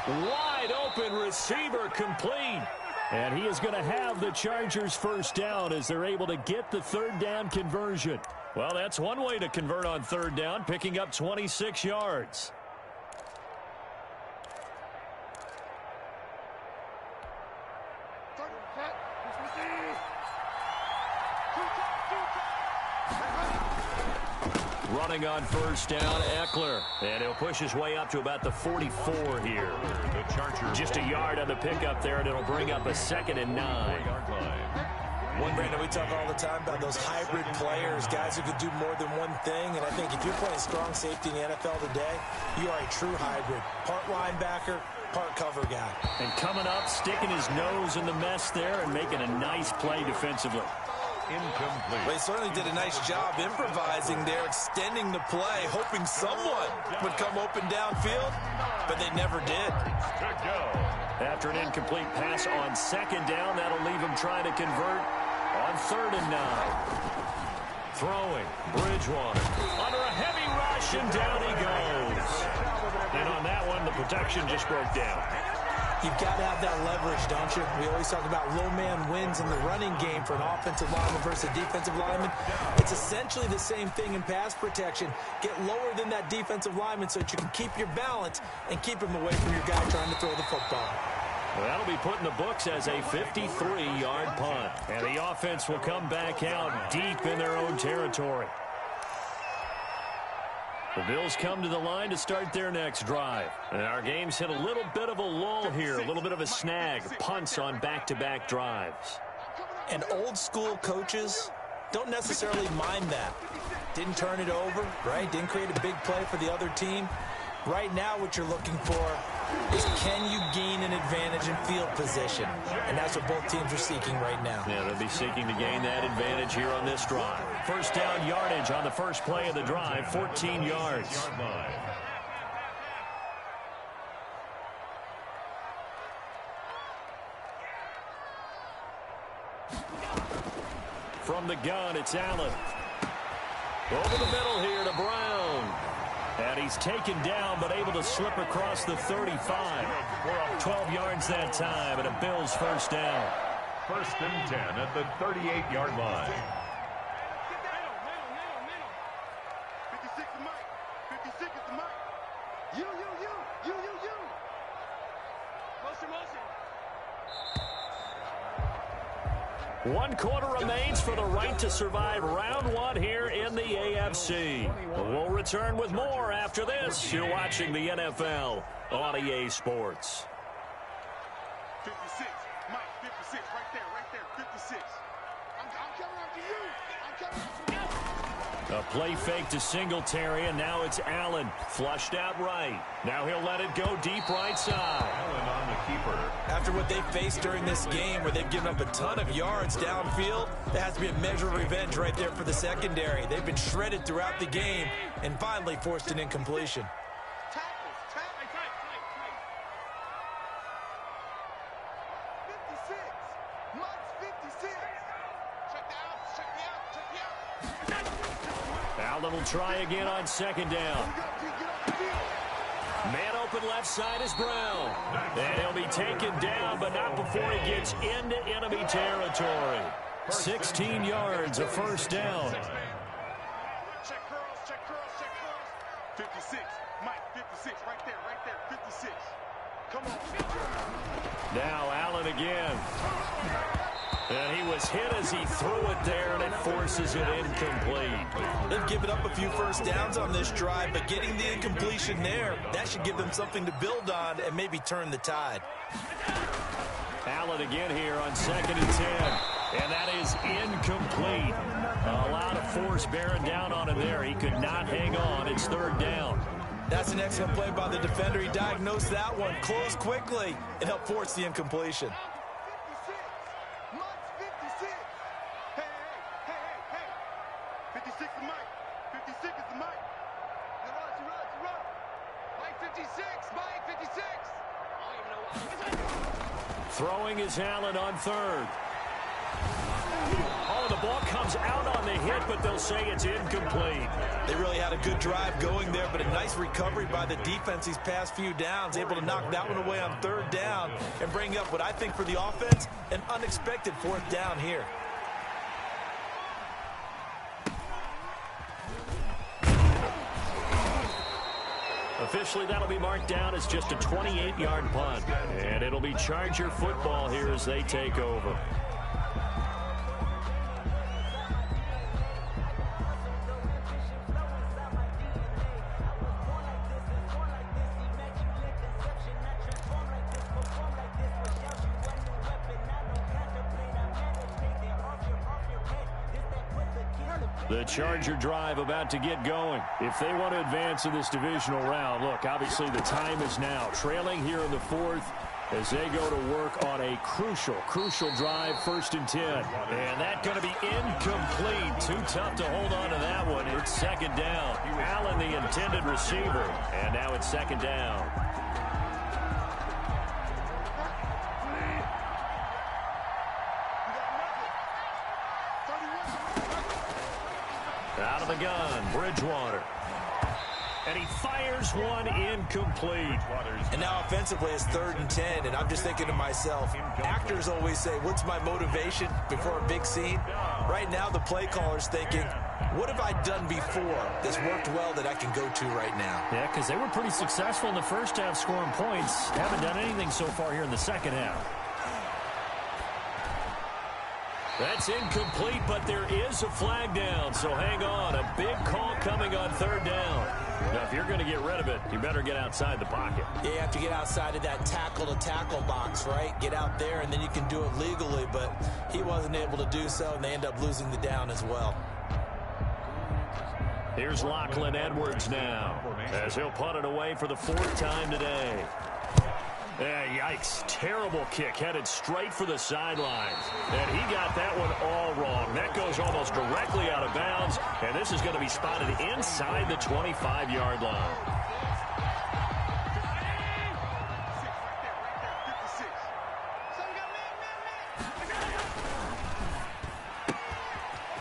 Wide open receiver complete. And he is going to have the Chargers first down as they're able to get the 3rd down conversion. Well, that's one way to convert on 3rd down, picking up 26 yards. Running on 1st down, Eckler. And he'll push his way up to about the 44 here. The Chargers Just a yard on the pickup there, and it'll bring up a 2nd and 9. Brandon, we talk all the time about those hybrid players, guys who could do more than one thing. And I think if you're playing strong safety in the NFL today, you are a true hybrid. Part linebacker, part cover guy. And coming up, sticking his nose in the mess there and making a nice play defensively. incomplete. They certainly did a nice job improvising there, extending the play, hoping someone would come open downfield, but they never did. Good go. After an incomplete pass on 2nd down, that'll leave him trying to convert on 3rd and 9. Throwing, Bridgewater under a heavy rush, and down he goes. And on that one, the protection just broke down. You've got to have that leverage, don't you? We always talk about low man wins in the running game for an offensive lineman versus a defensive lineman. It's essentially the same thing in pass protection. Get lower than that defensive lineman so that you can keep your balance and keep him away from your guy trying to throw the football. Well, that'll be put in the books as a 53-yard punt. And the offense will come back out deep in their own territory. The Bills come to the line to start their next drive. And our game's hit a little bit of a lull here, a little bit of a snag. Punts on back-to-back drives. And old school coaches don't necessarily mind that. Didn't turn it over, right? Didn't create a big play for the other team. Right now what you're looking for is can you gain an advantage in field position? And that's what both teams are seeking right now. Yeah, they'll be seeking to gain that advantage here on this drive. First down yardage on the first play of the drive, 14 yards. From the gun, it's Allen. Over the middle here to Brown. And he's taken down, but able to slip across the 35. 12 yards that time, and a Bills first down. 1st and 10 at the 38-yard line. 56 is Mike. 56 is the Mike. You. Motion. One quarter remains for the right to survive round one here in the AFC. We'll return with more after this. You're watching the NFL on EA Sports. 56. Mike, 56. Right there. 56. I'm coming after you. A play fake to Singletary, and now it's Allen. Flushed out right. Now he'll let it go deep right side. Allen on the keeper. After what they've faced during this game where they've given up a ton of yards downfield, there has to be a measure of revenge right there for the secondary. They've been shredded throughout the game and finally forced an incompletion. will try again on second down. Man open left side is Brown. And he'll be taken down, but not before he gets into enemy territory. 16 yards, a first down. Check curls, check curls, check curls. 56. Mike, 56. Right there, 56. Come on. Now Allen again. And he was hit as he threw it there, and it forces it incomplete. They've given up a few first downs on this drive, but getting the incompletion there, that should give them something to build on and maybe turn the tide. Allen again here on 2nd and 10. And that is incomplete. A lot of force bearing down on him there. He could not hang on. It's 3rd down. That's an excellent play by the defender. He diagnosed that one, closed quickly, and helped force the incompletion. 56 is Mike. 56 is the Mike. He runs. Mike 56. Mike 56. I don't even know. Throwing is Allen on 3rd. Oh, the ball comes out on the hit, but they'll say it's incomplete. They really had a good drive going there, but a nice recovery by the defense these past few downs, able to knock that one away on 3rd down and bring up what I think for the offense, an unexpected 4th down here. Officially, that'll be marked down as just a 28-yard punt. And it'll be Charger football here as they take over. The Charger drive about to get going. If they want to advance in this divisional round, look, obviously the time is now. Trailing here in the 4th as they go to work on a crucial drive, 1st and 10. And that's going to be incomplete. Too tough to hold on to that one. It's 2nd down. Allen, the intended receiver. And now it's 2nd down. Out of the gun, Bridgewater. And he fires one incomplete. And now offensively it's 3rd and 10, and I'm just thinking to myself, actors always say, what's my motivation before a big scene? Right now the play caller's thinking, what have I done before that's worked well that I can go to right now? Yeah, because they were pretty successful in the first half scoring points. Haven't done anything so far here in the second half. That's incomplete, but there is a flag down, so hang on. A big call coming on 3rd down. Now, if you're going to get rid of it, you better get outside the pocket. Yeah, you have to get outside of that tackle-to-tackle box, right? Get out there, and then you can do it legally, but he wasn't able to do so, and they end up losing the down as well. Here's Lachlan Edwards now, as he'll punt it away for the 4th time today. Yikes. Terrible kick headed straight for the sidelines. And he got that one all wrong. That goes almost directly out of bounds. And this is going to be spotted inside the 25-yard line.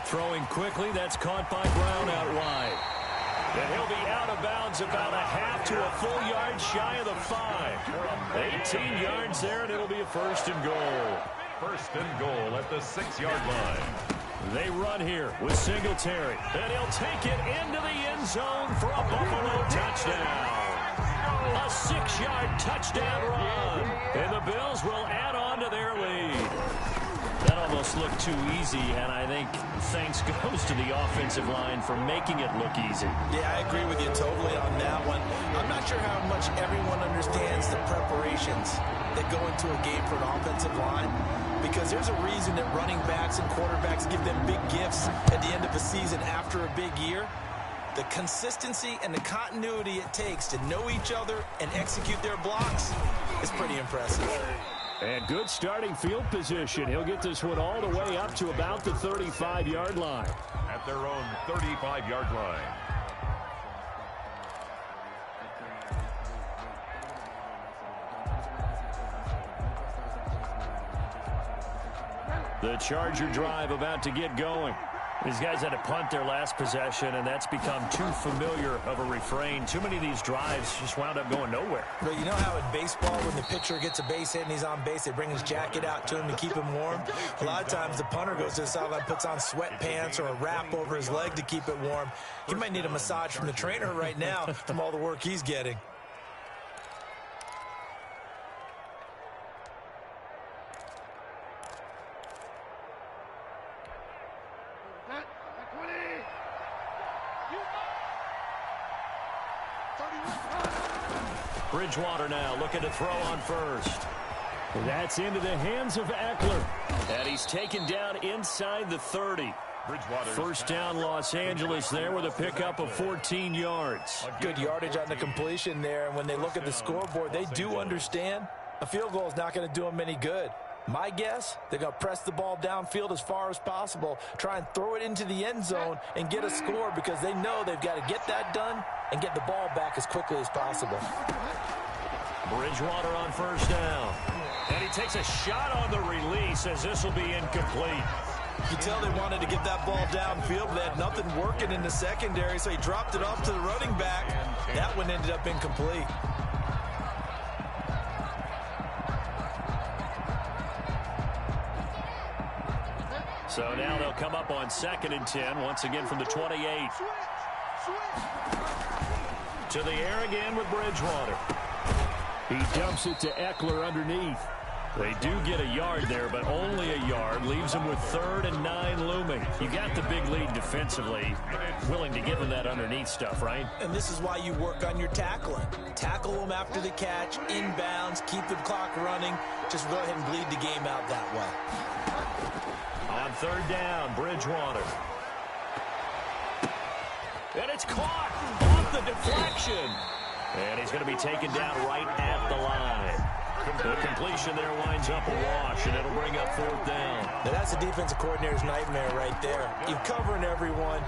Throwing quickly. That's caught by Brown out wide. And he'll be out of bounds about a half to a full yard shy of the 5. 18 yards there, and it'll be a 1st and goal. 1st and goal at the 6-yard line. They run here with Singletary. And he'll take it into the end zone for a Buffalo touchdown. A 6-yard touchdown run. And the Bills will add on to their lead. That almost looked too easy, and I think thanks goes to the offensive line for making it look easy. Yeah, I agree with you totally on that one. I'm not sure how much everyone understands the preparations that go into a game for an offensive line, because there's a reason that running backs and quarterbacks give them big gifts at the end of a season after a big year. The consistency and the continuity it takes to know each other and execute their blocks is pretty impressive. And good starting field position. He'll get this one all the way up to about the 35-yard line. At their own 35-yard line. The Charger drive about to get going. These guys had to punt their last possession, and that's become too familiar of a refrain. Too many of these drives just wound up going nowhere. But you know how in baseball, when the pitcher gets a base hit and he's on base, they bring his jacket out to him to keep him warm? A lot of times the punter goes to the sideline, puts on sweatpants or a wrap over his leg to keep it warm. He might need a massage from the trainer right now from all the work he's getting. Bridgewater now looking to throw on first. That's into the hands of Eckler. And he's taken down inside the 30. First down Los Angeles there with a pickup of 14 yards. Good yardage on the completion there. And when they look at the scoreboard, they do understand a field goal is not going to do them any good. My guess, they're going to press the ball downfield as far as possible, try and throw it into the end zone and get a score because they know they've got to get that done and get the ball back as quickly as possible. Bridgewater on first down. And he takes a shot on the release as this will be incomplete. You tell they wanted to get that ball downfield, but they had nothing working in the secondary, so he dropped it off to the running back. That one ended up incomplete. So now they'll come up on 2nd and 10, once again from the 28. To the air again with Bridgewater. He dumps it to Eckler underneath. They do get a yard there, but only a yard. Leaves them with 3rd and 9 looming. You got the big lead defensively. Willing to give them that underneath stuff, right? And this is why you work on your tackling. Tackle them after the catch, inbounds, keep the clock running. Just go ahead and bleed the game out that way. On 3rd down, Bridgewater. And it's caught off the deflection. And he's going to be taken down right at the line. The completion there winds up a wash, and it'll bring up 4th down. Now that's a defensive coordinator's nightmare right there. You're covering everyone,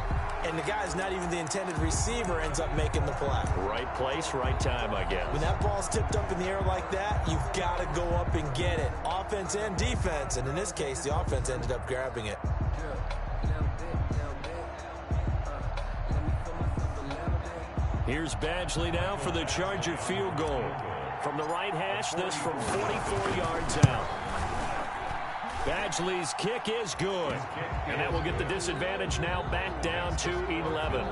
and the guy's not even the intended receiver ends up making the play. Right place, right time, I guess. When that ball's tipped up in the air like that, you've got to go up and get it. Offense and defense, and in this case, the offense ended up grabbing it. Here's Badgley now for the Charger field goal. From the right hash, this from 44 yards out. Badgley's kick is good. And that will get the disadvantage now back down to 11.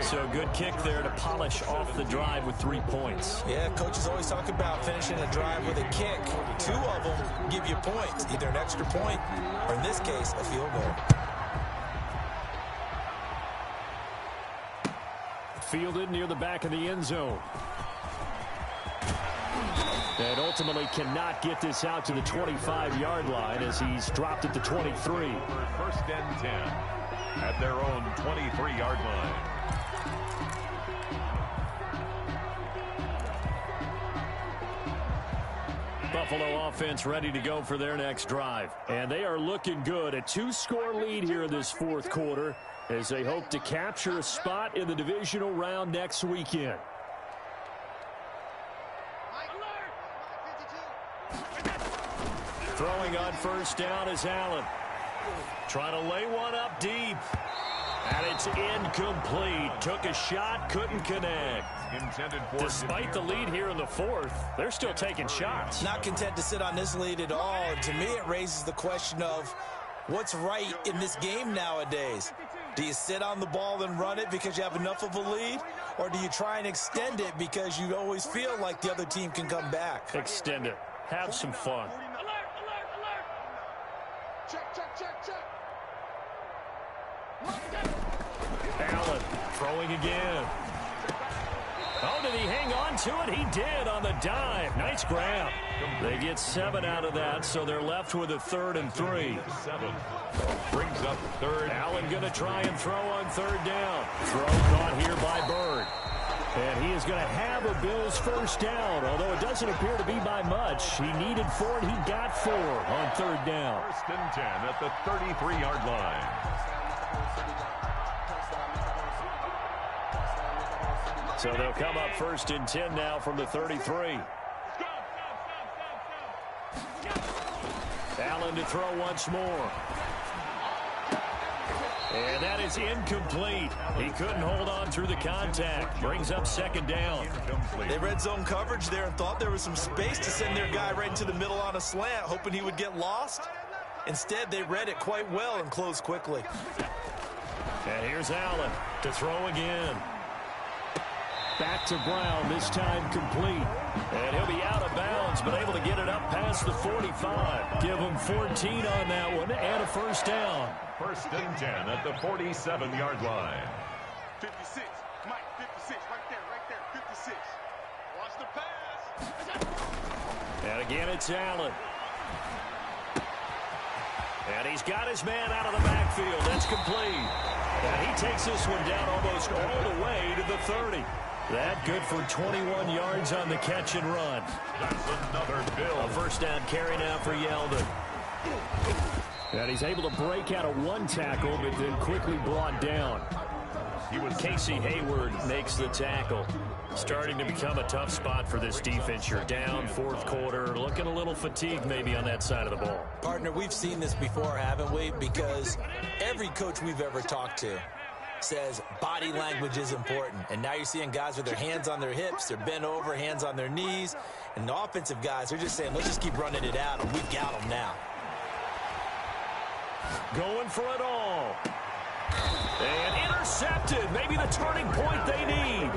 So a good kick there to polish off the drive with 3 points. Yeah, coaches always talk about finishing a drive with a kick. 2 of them give you points, either an extra point or, in this case, a field goal. Fielded near the back of the end zone. And ultimately cannot get this out to the 25-yard line as he's dropped at the 23. 1st and 10 at their own 23-yard line. Buffalo offense ready to go for their next drive. And they are looking good. A 2-score lead here in this 4th quarter as they hope to capture a spot in the divisional round next weekend. Throwing on first down is Allen. Trying to lay one up deep. And it's incomplete. Took a shot, couldn't connect. Despite the lead here in the 4th, they're still taking shots. Not content to sit on this lead at all. And to me, it raises the question of what's right in this game nowadays. Do you sit on the ball and run it because you have enough of a lead? Or do you try and extend it because you always feel like the other team can come back? Extend it. Have some fun. Allen throwing again. Oh, did he hang on to it? He did on the dive. Nice grab. They get 7 out of that, so they're left with a 3rd and 3. 7 brings up 3rd. Allen going to try and throw on 3rd down. Throw caught here by Bird. And he is going to have a Bills first down, although it doesn't appear to be by much. He needed 4, and he got 4 on 3rd down. 1st and 10 at the 33-yard line. So they'll come up 1st and 10 now from the 33. Allen to throw once more. And that is incomplete. He couldn't hold on through the contact. Brings up second down. They read zone coverage there and thought there was some space to send their guy right into the middle on a slant, hoping he would get lost. Instead, they read it quite well and closed quickly. And here's Allen to throw again. Back to Brown, this time complete. And he'll be out of bounds, but able to get it up past the 45. Give him 14 on that one and a first down. First and 10 at the 47-yard line. 56. Mike, 56. Right there. 56. Watch the pass. And again, it's Allen. And he's got his man out of the backfield. That's complete. And he takes this one down almost all the way to the 30. That good for 21 yards on the catch and run. That's another Bill. A first down carry now for Yeldon. And he's able to break out of one tackle, but then quickly brought down. Casey Hayward makes the tackle. Starting to become a tough spot for this defense. You're down fourth quarter, looking a little fatigued maybe on that side of the ball. Partner, we've seen this before, haven't we? Because every coach we've ever talked to says body language is important. And now you're seeing guys with their hands on their hips, they're bent over, hands on their knees. And the offensive guys are just saying, let's just keep running it out, and we've got them now. Going for it all. And intercepted. Maybe the turning point they need.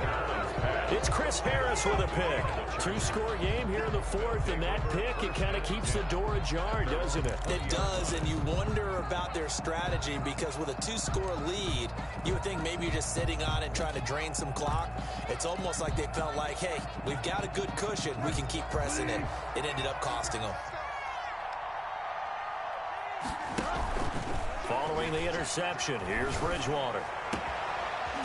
It's Chris Harris with a pick. Two-score game here in the fourth, and that pick, it kind of keeps the door ajar, doesn't it? It does, and you wonder about their strategy because with a two-score lead, you would think maybe you're just sitting on it trying to drain some clock. It's almost like they felt like, hey, we've got a good cushion. We can keep pressing it. It ended up costing them. Following the interception, here's Bridgewater.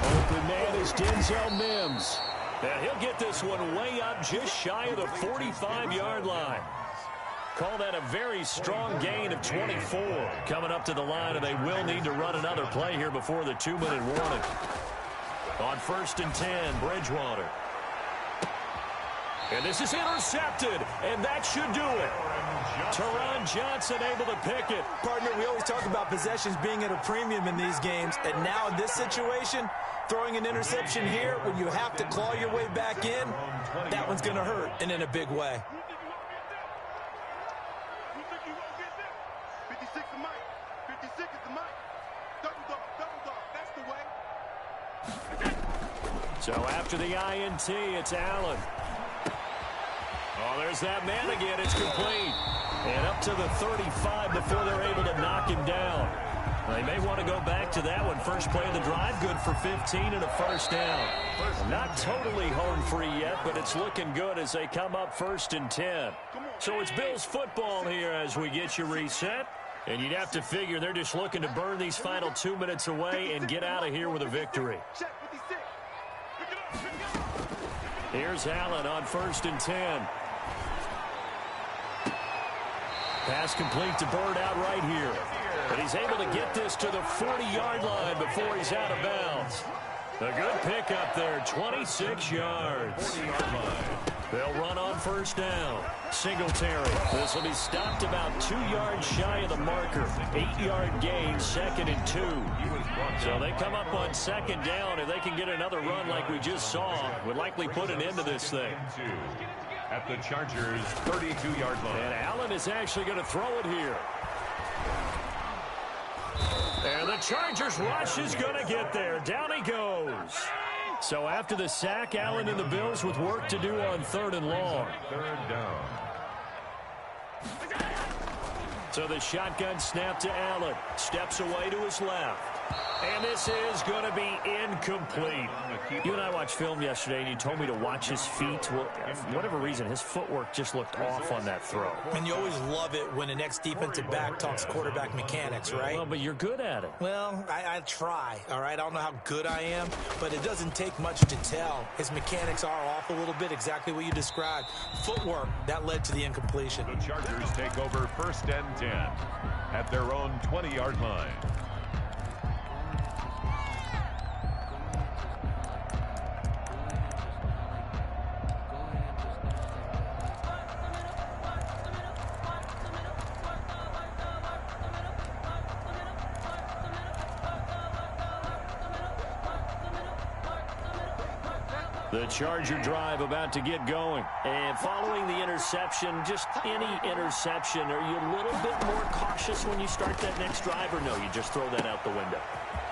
Open man is Denzel Mims. And he'll get this one way up just shy of the 45-yard line. Call that a very strong gain of 24. Coming up to the line, and they will need to run another play here before the 2-minute warning. On 1st and 10, Bridgewater. And this is intercepted, and that should do it. Teron Johnson able to pick it. Partner, we always talk about possessions being at a premium in these games, and now in this situation, throwing an interception here when you have to claw your way back in, that one's going to hurt, and in a big way. You think you won't get this? 56 is Mike. 56 is the Mike. Double dog. That's the way. So after the INT, it's Allen. Oh, there's that man again. It's complete. And up to the 35 before they're able to knock him down. They may want to go back to that one. First play of the drive, good for 15 and a first down. Not totally home free yet, but it's looking good as they come up 1st and 10. So it's Bills football here as we get you reset. And you'd have to figure they're just looking to burn these final 2 minutes away and get out of here with a victory. Here's Allen on 1st and 10. Pass complete to Bird out right here. But he's able to get this to the 40-yard line before he's out of bounds. A good pickup there, 26 yards. They'll run on 1st down. Singletary. This will be stopped about 2 yards shy of the marker. 8-yard gain, 2nd and 2. So they come up on 2nd down. If they can get another run like we just saw, would likely put an end to this thing. At the Chargers' 32-yard line. And Allen is actually going to throw it here. And the Chargers rush is going to get there. Down he goes. So after the sack, Allen and the Bills with work to do on 3rd and long. 3rd down. So the shotgun snap to Allen. Steps away to his left. And this is going to be incomplete. You and I watched film yesterday, and you told me to watch his feet. Well, for whatever reason, his footwork just looked off on that throw. And you always love it when an ex-defensive back talks quarterback mechanics, right? Well, but you're good at it. Well, I try, all right? I don't know how good I am, but it doesn't take much to tell. His mechanics are off a little bit, exactly what you described. Footwork, that led to the incompletion. The Chargers take over 1st and 10 at their own 20-yard line. The Charger drive about to get going. And following the interception, just any interception, are you a little bit more cautious when you start that next drive, or no, you just throw that out the window?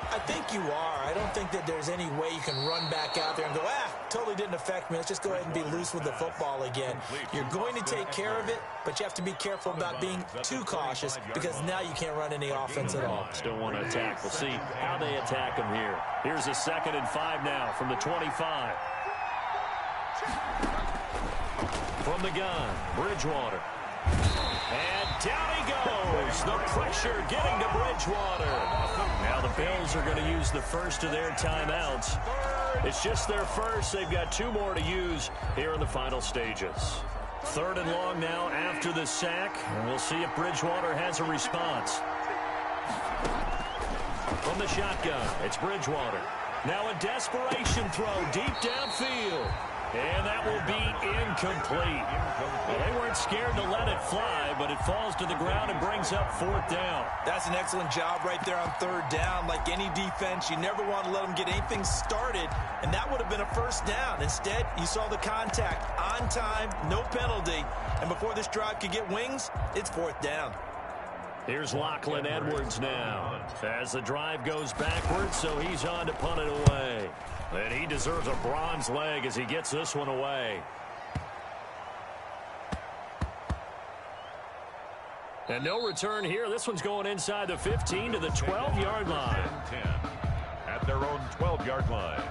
I think you are. I don't think that there's any way you can run back out there and go, totally didn't affect me. Let's just go ahead and be loose with the football again. You're going to take care of it, but you have to be careful about being too cautious because now you can't run any offense at all. Still want to attack. We'll see how they attack him here. Here's a 2nd and 5 now from the 25. From the gun, Bridgewater. And down he goes. The pressure getting to Bridgewater. Now the Bills are going to use the first of their timeouts. It's just their first. They've got 2 more to use here in the final stages. 3rd and long now after the sack. And we'll see if Bridgewater has a response. From the shotgun, it's Bridgewater. Now a desperation throw deep downfield. And that will be incomplete. Well, they weren't scared to let it fly, but it falls to the ground and brings up 4th down. That's an excellent job right there on 3rd down. Like any defense, you never want to let them get anything started, and that would have been a 1st down. Instead, you saw the contact on time, no penalty, and before this drive could get wings, it's 4th down. Here's Lachlan Edwards now as the drive goes backwards, so he's on to punt it away. And he deserves a bronze leg as he gets this one away. And no return here. This one's going inside the 15 to the 12-yard line. 10 at their own 12-yard line.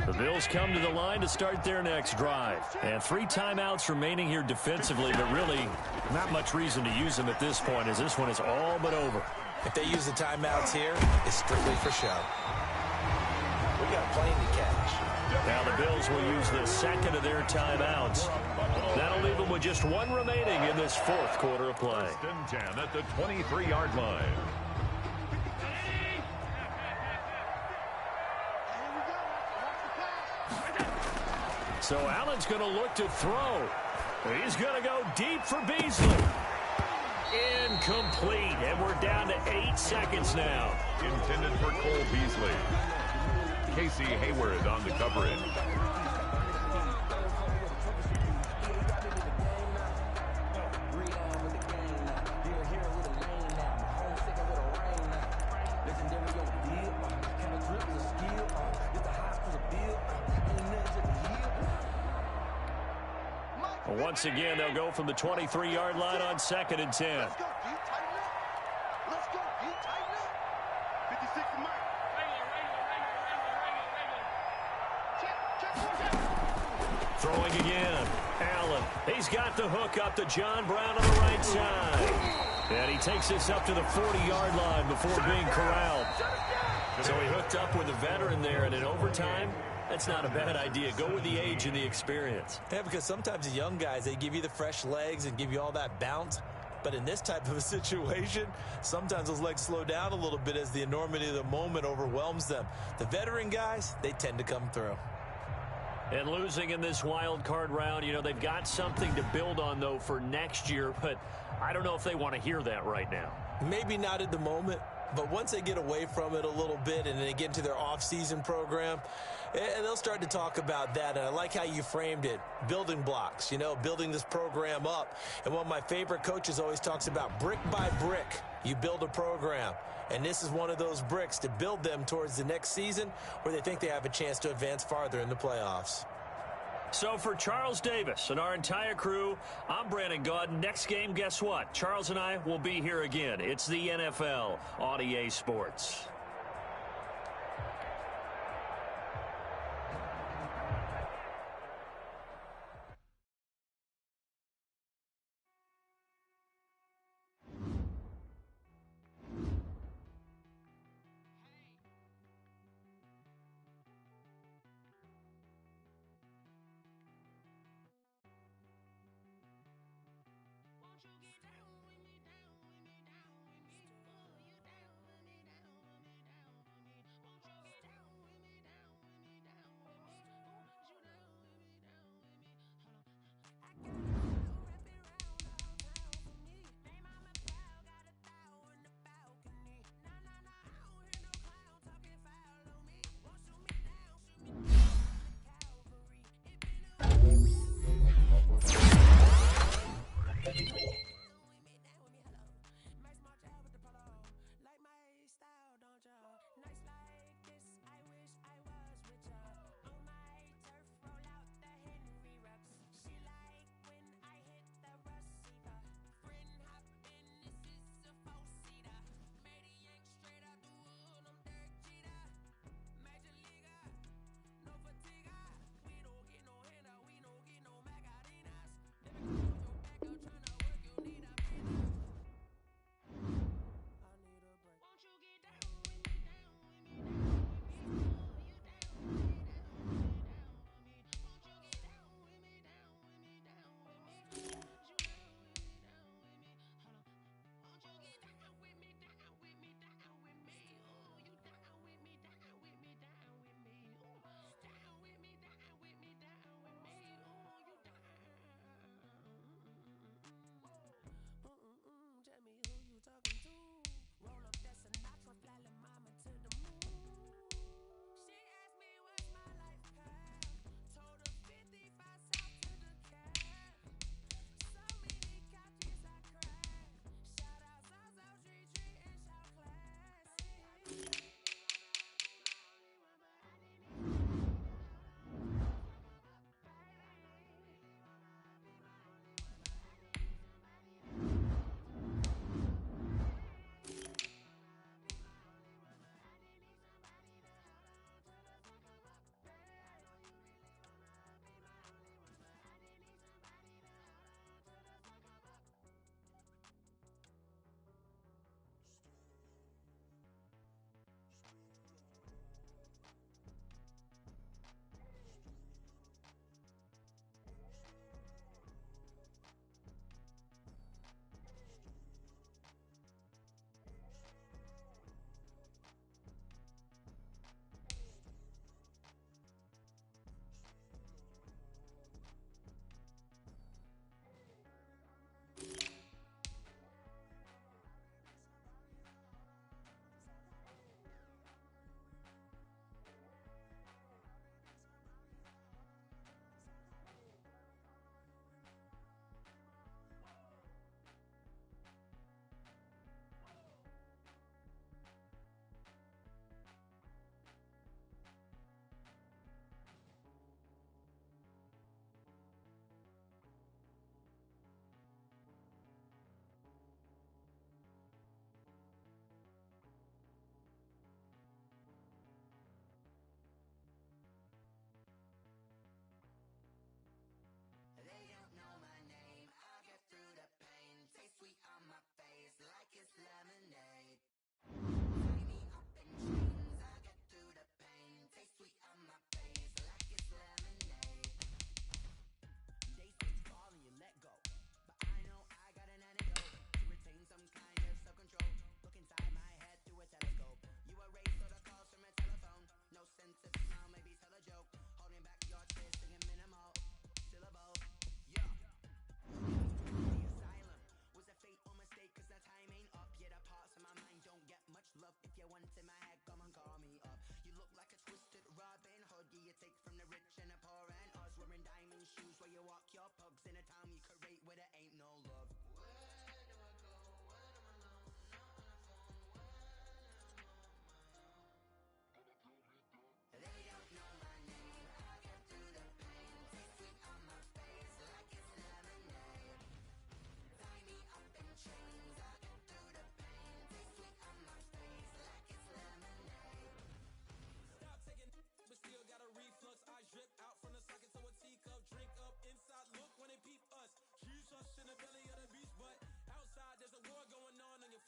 The Bills come to the line to start their next drive. And 3 timeouts remaining here defensively, but really not much reason to use them at this point as this one is all but over. If they use the timeouts here, it's strictly for show. We got a plane to catch. Now the Bills will use the 2nd of their timeouts. That'll leave them with just 1 remaining in this 4th quarter of play. 1st and 10 at the 23-yard line. So Allen's going to look to throw. He's going to go deep for Beasley. Incomplete, and we're down to 8 seconds now. Intended for Cole Beasley. Casey Hayward on the coverage. Once again, they'll go from the 23-yard line on 2nd and 10. Let's go, D. Tighten up. Let's go, D. Tighten up. 56 and Mike. Throwing again. Allen. He's got the hook up to John Brown on the right side. And he takes this up to the 40-yard line before being corralled. So he hooked up with a veteran there, and in overtime, that's not a bad idea. Go with the age and the experience. Yeah, because sometimes the young guys, they give you the fresh legs and give you all that bounce. But in this type of a situation, sometimes those legs slow down a little bit as the enormity of the moment overwhelms them. The veteran guys, they tend to come through. And losing in this wild card round, you know, they've got something to build on, though, for next year. But I don't know if they want to hear that right now. Maybe not at the moment. But once they get away from it a little bit and they get into their off-season program, and they'll start to talk about that. And I like how you framed it, building blocks, you know, building this program up. And one of my favorite coaches always talks about brick by brick, you build a program. And this is one of those bricks to build them towards the next season where they think they have a chance to advance farther in the playoffs. So for Charles Davis and our entire crew, I'm Brandon Gaudin. Next game, guess what? Charles and I will be here again. It's the NFL on EA Sports.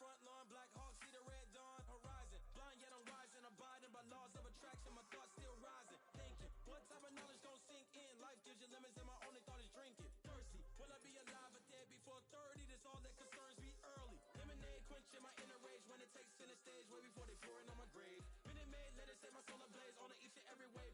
front lawn, Black Hawk, see the red dawn, horizon. Blind yet I'm rising, abiding by laws of attraction. My thoughts still rising, thinking, what type of knowledge gon' sink in? Life gives you lemons and my only thought is drinking. Thirsty, will I be alive or dead before 30? That's all that concerns me early. Lemonade quenching my inner rage when it takes center stage way before they pouring on my grave. Minute Maid, let it set my soul ablaze on each and every way.